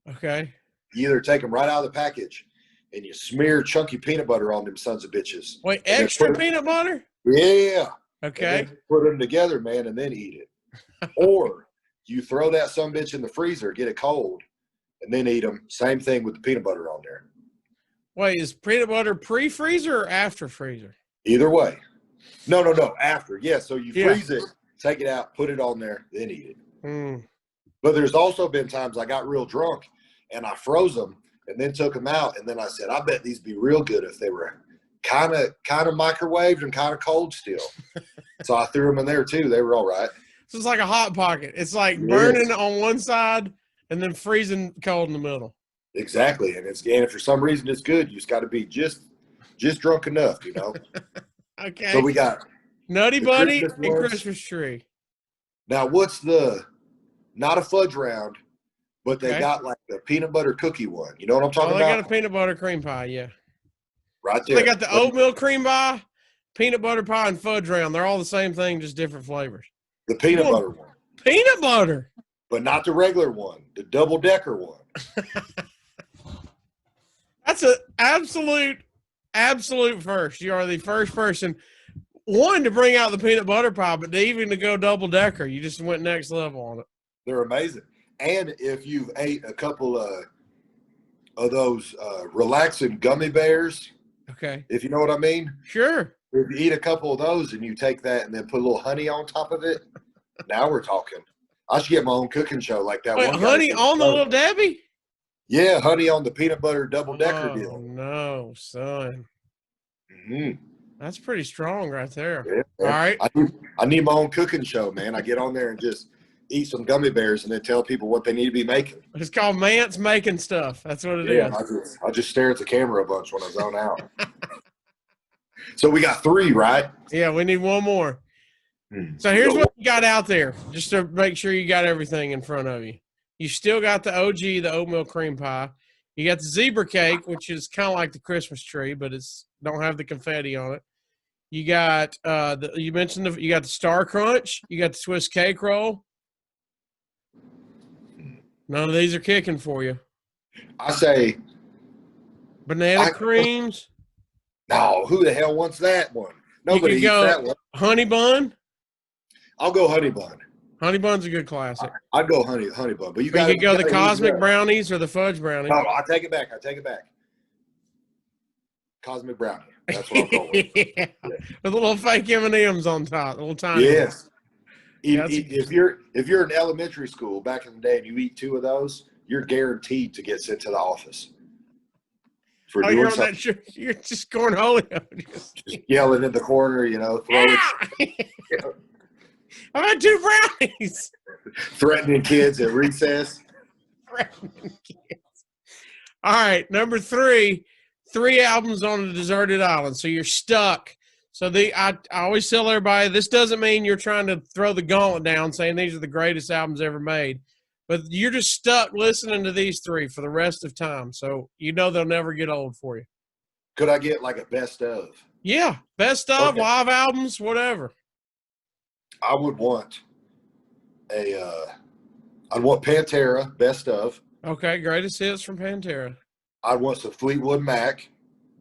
Okay. You either take them right out of the package and you smear chunky peanut butter on them sons of bitches. Wait, extra peanut butter? Yeah. Okay. Put them together, man, and then eat it. Or you throw that son of bitch in the freezer, get it cold, and then eat them. Same thing with the peanut butter on there. Wait, is peanut butter pre-freezer or after freezer? Either way. No, after. Yeah, so you freeze it, take it out, put it on there, then eat it. Mm. But there's also been times I got real drunk and I froze them and then took them out. And then I said, I bet these be real good if they were kind of microwaved and kind of cold still. So I threw them in there too. They were all right. So it's like a Hot Pocket. It's like burning on one side and then freezing cold in the middle. Exactly. And if for some reason it's good, you just got to be just drunk enough, you know? Okay. So we got Nutty Buddy and Christmas tree. Now, what's not a fudge round, but they got like the peanut butter cookie one. You know what I'm talking about? They got a peanut butter cream pie, yeah. Right So there. they got the oatmeal cream pie, peanut butter pie, and fudge round. They're all the same thing, just different flavors. The peanut butter one. Peanut butter. But not the regular one, the double-decker one. That's an absolute first. You are the first person, one, to bring out the peanut butter pie, but even to go double-decker. You just went next level on it. They're amazing. And if you've ate a couple of those relaxing gummy bears, okay, if you know what I mean. Sure. If you eat a couple of those and you take that and then put a little honey on top of it, now we're talking. I should get my own cooking show like that. Wait, one honey on the Little Debbie? Yeah, honey on the peanut butter double-decker Oh, deal. no, son. Mm-hmm. That's pretty strong right there. Yeah. All right. I need my own cooking show, man. I get on there and just eat some gummy bears and then tell people what they need to be making. It's called Mance Making Stuff. That's what it is. I just stare at the camera a bunch when I zone out. So we got 3, right? Yeah, we need one more. So here's what you got out there, just to make sure you got everything in front of you. You still got the OG, the oatmeal cream pie. You got the zebra cake, which is kind of like the Christmas tree, but it's don't have the confetti on it. You got you mentioned you got the Star Crunch. You got the Swiss cake roll. None of these are kicking for you. I say banana creams. No, who the hell wants that one? Nobody eats that one. Honey bun. I'll go honey bun. Honey bun's a good classic. I'd go honey bun, but you could go the cosmic brownies or the fudge brownies. No, I take it back. Cosmic brownie. That's what I'm going with. Yeah. With little fake M&Ms on top, little tiny. Yes. If you're in elementary school back in the day and you eat 2 of those, you're guaranteed to get sent to the office. You're just going holy. Just yelling in the corner, throwing. I've had 2 brownies. Threatening kids at recess. Threatening kids. All right, number 3 albums on a deserted island. So you're stuck. So I always tell everybody, this doesn't mean you're trying to throw the gauntlet down saying these are the greatest albums ever made. But you're just stuck listening to these 3 for the rest of time. So they'll never get old for you. Could I get like a best of? Yeah, best of, live albums, whatever. I would want I'd want Pantera, best of. Okay, greatest hits from Pantera. I'd want some Fleetwood Mac,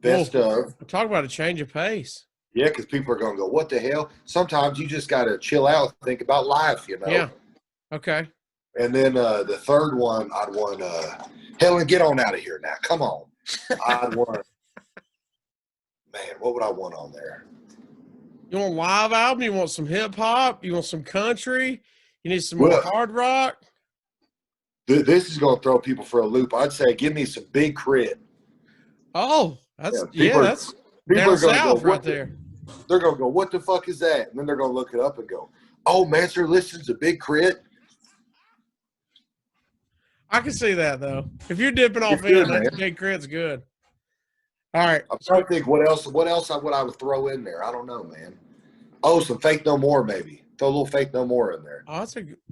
best of. Talk about a change of pace. Yeah, because people are going to go, what the hell? Sometimes you just got to chill out and think about life, Yeah. Okay. And then the third one, I'd want Helen, get on out of here now. Come on. I'd want, man, what would I want on there? You want a live album? You want some hip hop? You want some country? You need some more hard rock? This is going to throw people for a loop. I'd say give me some Big Crit. Oh, that's down south right there. They're going to go, what the fuck is that? And then they're going to look it up and go, oh, Mancer listens to Big Crit. I can see that, though. If you're dipping off that Big Crit's good. All right. I'm trying to think what else I would throw in there. I don't know, man. Oh, some Fake No More, maybe. Throw a little Fake No More in there. Oh,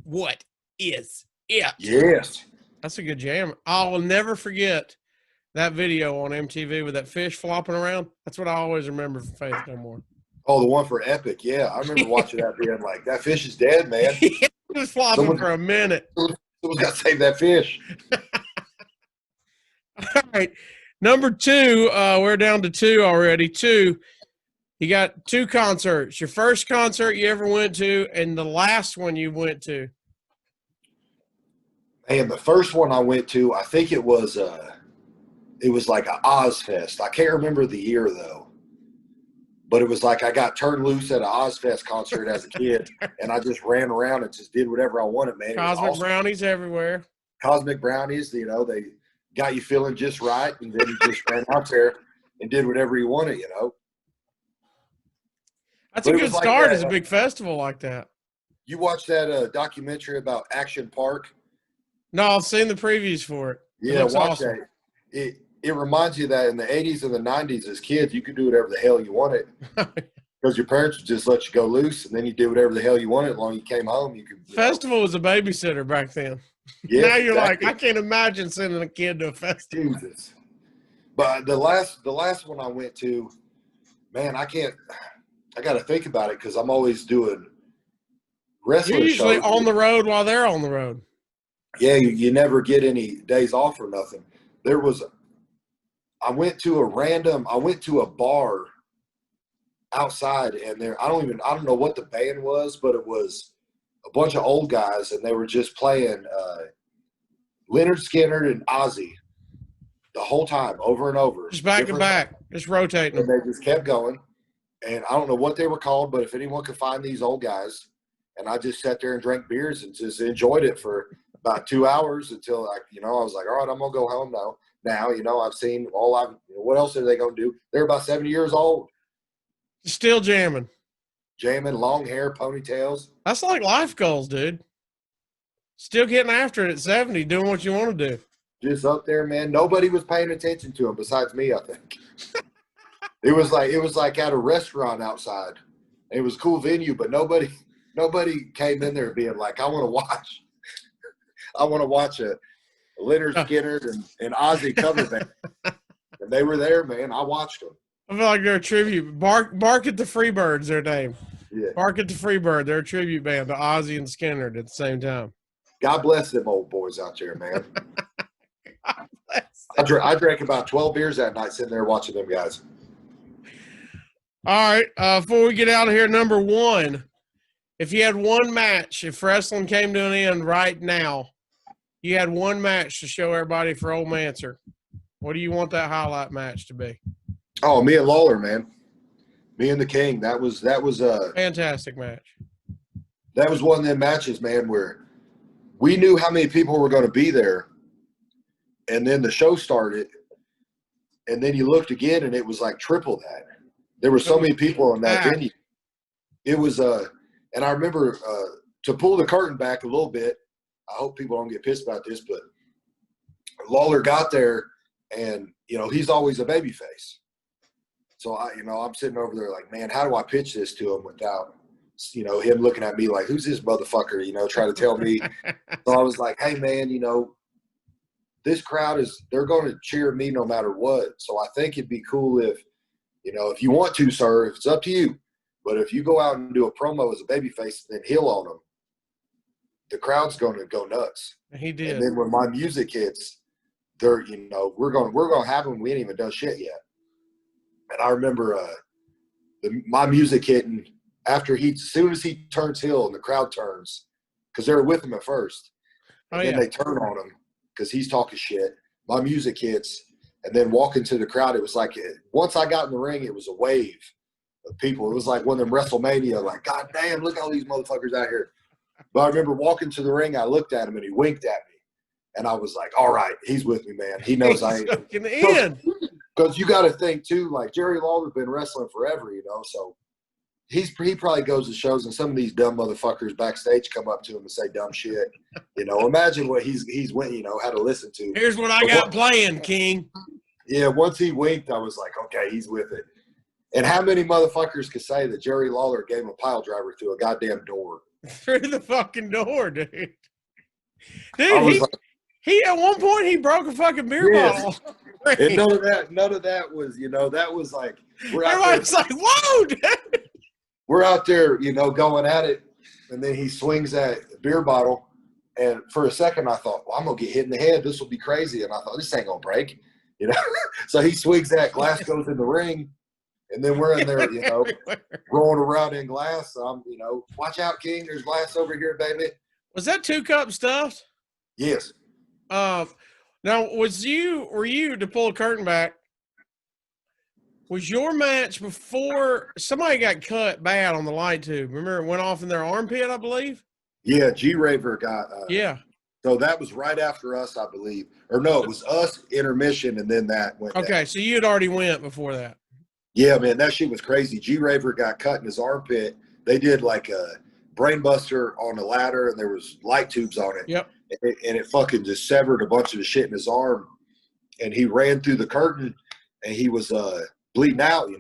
what is it? Yes. That's a good jam. I'll never forget that video on MTV with that fish flopping around. That's what I always remember from Faith No More. Oh, the one for Epic. Yeah, I remember watching that being like, that fish is dead, man. It was flopping for a minute. Someone's got to save that fish. All right. Number 2, we're down to 2 already. 2, you got 2 concerts. Your first concert you ever went to and the last one you went to. And the first one I went to, I think it was like an Ozfest. I can't remember the year, though. But it was like I got turned loose at an Ozfest concert as a kid, and I just ran around and just did whatever I wanted, man. Cosmic brownies everywhere. Cosmic brownies, they got you feeling just right, and then you just ran out there and did whatever you wanted, That's a good start as a big festival like that. You watched that documentary about Action Park? No, I've seen the previews for it. Yeah, watch that. It reminds you that in the 80s and the 90s as kids, you could do whatever the hell you wanted because your parents would just let you go loose, and then you did whatever the hell you wanted as long as you came home. You could. Festival was a babysitter back then. Yeah, now you're like, I can't imagine sending a kid to a festival. Jesus. But the last one I went to, man, I got to think about it because I'm always doing wrestling You're usually shows. on the road while they're on the road. Yeah, you never get any days off or nothing. I went to a bar outside, and I don't know what the band was, but it was a bunch of old guys, and they were just playing Leonard Skinner and Ozzy the whole time, over and over. Just back to back, just rotating And them. they just kept going. And I don't know what they were called, but if anyone could find these old guys, and I just sat there and drank beers and just enjoyed it for about 2 hours until I was like, all right, I'm gonna go home now. Now, I've seen what else are they gonna do? They're about 70 years old. Still jamming, long hair, ponytails. That's like life goals, dude. Still getting after it at 70, doing what you want to do. Just up there, man. Nobody was paying attention to him besides me, I think. It was like at a restaurant outside. It was a cool venue, but nobody came in there being like, I want to watch a Leonard Skinner and Ozzy cover band. And they were there, man. I watched them. I feel like they're a tribute. Bark at the Freebirds, their name. Yeah. Bark at the Freebird. They're a tribute band to Ozzy and Skinner at the same time. God bless them old boys out there, man. I drank about 12 beers that night sitting there watching them guys. All right. Before we get out of here, number one, if you had one match, if wrestling came to an end right now, you had one match to show everybody for Ole Mancer. What do you want that highlight match to be? Oh, me and Lawler, man. Me and the King. That was a fantastic match. That was one of them matches, man, where we knew how many people were going to be there. And then the show started, and then you looked again, and it was like triple that. There were so many people in that venue. It was and I remember to pull the curtain back a little bit. I hope people don't get pissed about this, but Lawler got there, and he's always a baby face. So I'm sitting over there like, man, how do I pitch this to him without him looking at me like, who's this motherfucker? Trying to tell me. So I was like, hey man, this crowd they're going to cheer me no matter what. So I think it'd be cool if you want to, sir, if it's up to you. But if you go out and do a promo as a babyface and then heel on them, the crowd's going to go nuts. He did. And then when my music hits, we're going to have them. We ain't even done shit yet. And I remember my music hitting as soon as he turns heel and the crowd turns, because they were with him at first. And then they turn on him because he's talking shit. My music hits, and then walking to the crowd, it was like once I got in the ring, it was a wave of people. It was like one of them WrestleMania, like, God damn, look at all these motherfuckers out here. But I remember walking to the ring, I looked at him, and he winked at me. And I was like, all right, he's with me, man. He knows I ain't. Because you got to think, too, like Jerry Lawler's been wrestling forever, so he probably goes to shows, and some of these dumb motherfuckers backstage come up to him and say dumb shit. Imagine what he's had to listen to. Here's what I got playing, King. Yeah, once he winked, I was like, okay, he's with it. And how many motherfuckers could say that Jerry Lawler gave him a pile driver through a goddamn door? Through the fucking door, dude. Dude, he at one point he broke a fucking beer bottle. And none of that was, that was like everybody's like, whoa, dude. We're out there, going at it, and then he swings that beer bottle, and for a second I thought, well, I'm gonna get hit in the head. This will be crazy, and I thought this ain't gonna break, So he swings that, glass goes in the ring, and then we're in there, rolling around in glass. I'm, watch out, King. There's glass over here, baby. Was that 2 Cup stuffed? Yes. Now were you to pull a curtain back? Was your match before somebody got cut bad on the light tube? Remember, it went off in their armpit, I believe. Yeah, G-Raver got. Yeah. So that was right after us, I believe, or no, it was us intermission, and then that went. Okay, down. so you had already went before that. Yeah, man, that shit was crazy. G-Raver got cut in his armpit. They did like a brainbuster on a ladder, and there was light tubes on it. Yep. And it fucking just severed a bunch of the shit in his arm, and he ran through the curtain, and he was bleeding out,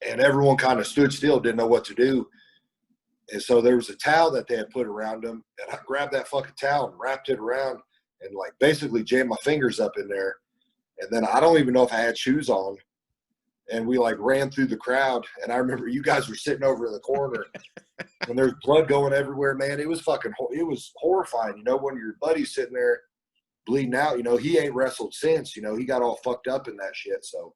and everyone kind of stood still, didn't know what to do. And so there was a towel that they had put around him, and I grabbed that fucking towel and wrapped it around and like basically jammed my fingers up in there. And then I don't even know if I had shoes on. And we like ran through the crowd. And I remember you guys were sitting over in the corner and there's blood going everywhere, man. It was it was horrifying. You know, when your buddy's sitting there bleeding out, you know, he ain't wrestled since, you know, he got all fucked up in that shit. So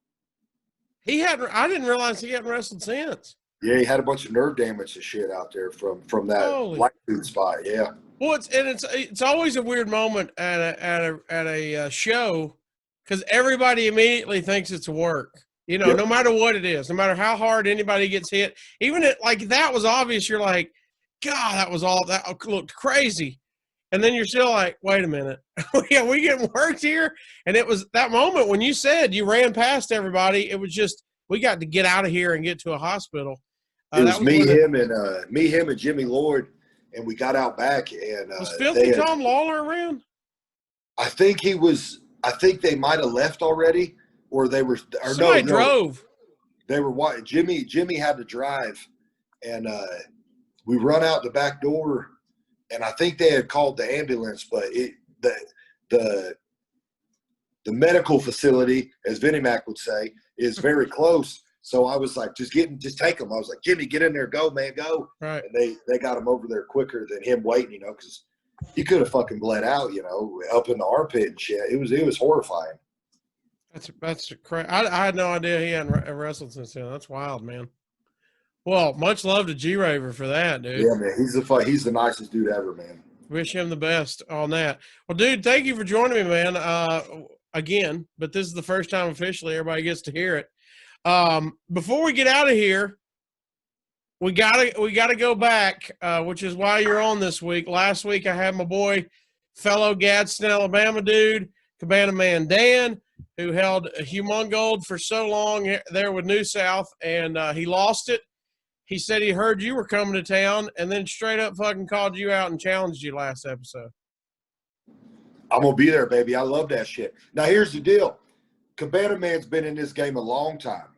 I didn't realize he hadn't wrestled since. yeah, he had a bunch of nerve damage and shit out there from that light food spot. Yeah. Well, it's always a weird moment at a show because everybody immediately thinks it's work. You know, no matter what it is, no matter how hard anybody gets hit, even like that was obvious. You're like, God, that looked crazy. And then you're still like, wait a minute. Yeah, we getting worked here. And it was that moment when you said you ran past everybody. It was just, we got to get out of here and get to a hospital. It was him, and Jimmy Lloyd. And we got out back and was Filthy Tom Lawler around? I think they might have left already. Or they were, or somebody drove. They were Jimmy had to drive, and we run out the back door, and I think they had called the ambulance, but the medical facility, as Vinnie Mac would say, is very close. So I was like, just take him. I was like, Jimmy, get in there, go, man, go. Right. And they got him over there quicker than him waiting, you know, because he could have fucking bled out, you know, up in the armpit and shit. It was horrifying. That's crazy. I had no idea he hadn't wrestled since then. That's wild, man. Well, much love to G-Raver for that, dude. Yeah, man. He's the nicest dude ever, man. Wish him the best on that. Well, dude, thank you for joining me, man. Again, but this is the first time officially everybody gets to hear it. Before we get out of here, we gotta go back, which is why you're on this week. Last week I had my boy, fellow Gadsden, Alabama dude, Cabana Man Dan, who held a Humongold for so long there with New South, and he lost it. He said he heard you were coming to town, and then straight up fucking called you out and challenged you last episode. I'm going to be there, baby. I love that shit. Now, here's the deal. Cabana Man's been in this game a long time.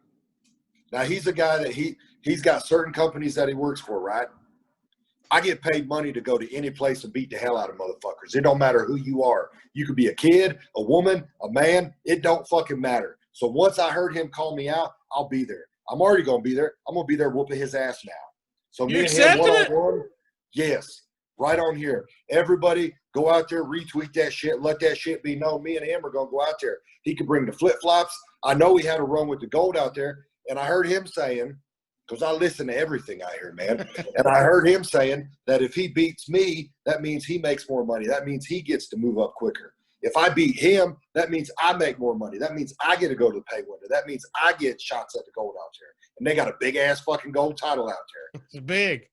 Now, he's a guy that he's got certain companies that he works for, right? I get paid money to go to any place and beat the hell out of motherfuckers. It don't matter who you are. You could be a kid, a woman, a man. It don't fucking matter. So once I heard him call me out, I'll be there. I'm already going to be there. I'm going to be there whooping his ass now. So me and him one-on-one, yes, right on here. Everybody go out there, retweet that shit, let that shit be known. Me and him are going to go out there. He could bring the flip-flops. I know he had a run with the gold out there, and I heard him saying, because I listen to everything I hear, man. And I heard him saying that if he beats me, that means he makes more money. That means he gets to move up quicker. If I beat him, that means I make more money. That means I get to go to the pay window. That means I get shots at the gold out there. And they got a big-ass fucking gold title out there. It's big.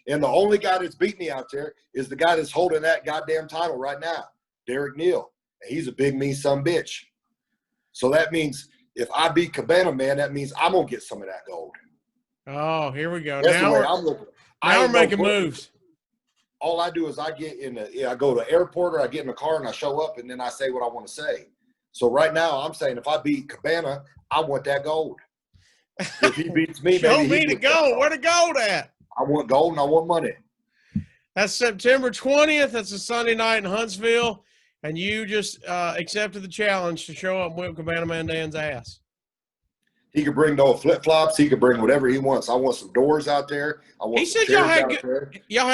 And the only guy that's beat me out there is the guy that's holding that goddamn title right now, Derek Neal. And he's a big, mean son bitch. So that means if I beat Cabana Man, that means I'm going to get some of that gold. Oh, here we go. That's the way I'm looking. Now we're making moves. All I do is I go to the airport or I get in the car and I show up and then I say what I want to say. So right now I'm saying if I beat Cabana, I want that gold. If he beats me, show me the gold. Where the gold at? I want gold and I want money. That's September 20th. That's a Sunday night in Huntsville. And you just accepted the challenge to show up and whip Cabana Man Dan's ass. He could bring no flip-flops. He could bring whatever he wants. I want some doors out there. He said y'all had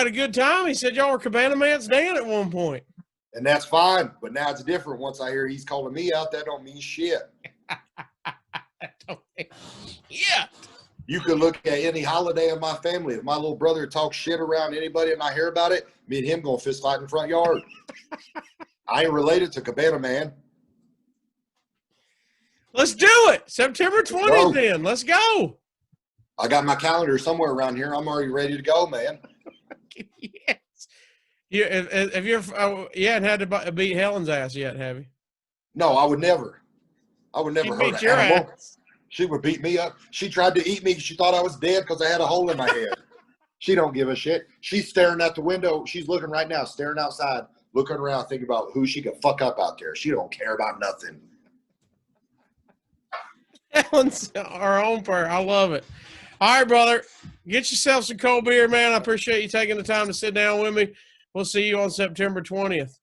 a good time. He said y'all were Cabana Man's Dan at one point. And that's fine. But now it's different. Once I hear he's calling me out, that don't mean shit. Yeah. You could look at any holiday in my family. If my little brother talks shit around anybody and I hear about it, me and him going to fist fight in the front yard. I ain't related to Cabana Man. Let's do it. September 20th then. Let's go. I got my calendar somewhere around here. I'm already ready to go, man. Yes. Have you hadn't had to beat Helen's ass yet, have you? No, I would never. I would never hurt an animal. Ass. She would beat me up. She tried to eat me. She thought I was dead because I had a hole in my head. She don't give a shit. She's staring at the window. She's looking right now, staring outside, looking around, thinking about who she could fuck up out there. She don't care about nothing. Helen's our own prayer. I love it. All right, brother. Get yourself some cold beer, man. I appreciate you taking the time to sit down with me. We'll see you on September 20th.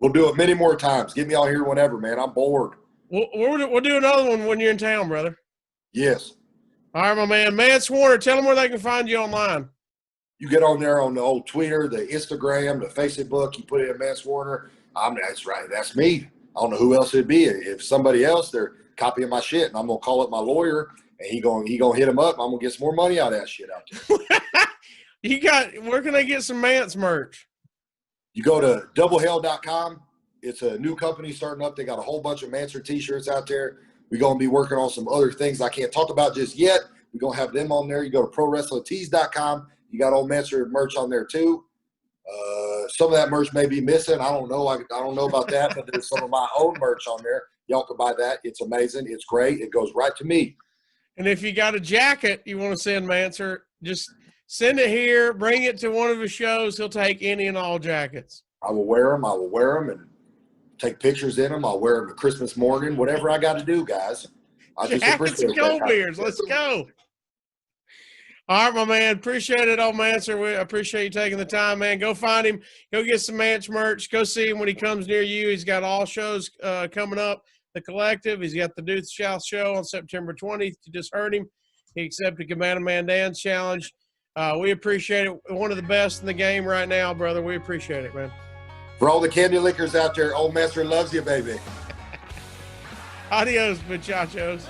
We'll do it many more times. Get me out here whenever, man. I'm bored. We'll do another one when you're in town, brother. Yes. All right, my man. Mance Warner, tell them where they can find you online. You get on there on the old Twitter, the Instagram, the Facebook. You put in Mance Warner. That's right. That's me. I don't know who else it'd be. If somebody else, they're copying my shit, and I'm gonna call up my lawyer, and he gonna hit him up. I'm gonna get some more money out of that shit out there. Where can they get some Mance merch? You go to doublehell.com. It's a new company starting up. They got a whole bunch of Mancer t-shirts out there. We're going to be working on some other things I can't talk about just yet. We're going to have them on there. You go to prowrestlingtees.com. You got Ole Mancer merch on there too. Some of that merch may be missing. I don't know. I don't know about that, but there's some of my own merch on there. Y'all can buy that. It's amazing. It's great. It goes right to me. And if you got a jacket you want to send Mancer, just send it here. Bring it to one of his shows. He'll take any and all jackets. I will wear them and take pictures in them. I'll wear them to Christmas morning, whatever I got to do, guys. I just Jackets and cold beers. Let's go. All right, my man. Appreciate it, Ole Mancer. We appreciate you taking the time, man. Go find him. Go get some Mance merch. Go see him when he comes near you. He's got all shows coming up. The Collective. He's got the Dude South show on September 20th. You just heard him. He accepted Command a Man Dance Challenge. We appreciate it. One of the best in the game right now, brother. We appreciate it, man. For all the candy lickers out there, Ole Mancer loves you, baby. Adios, muchachos.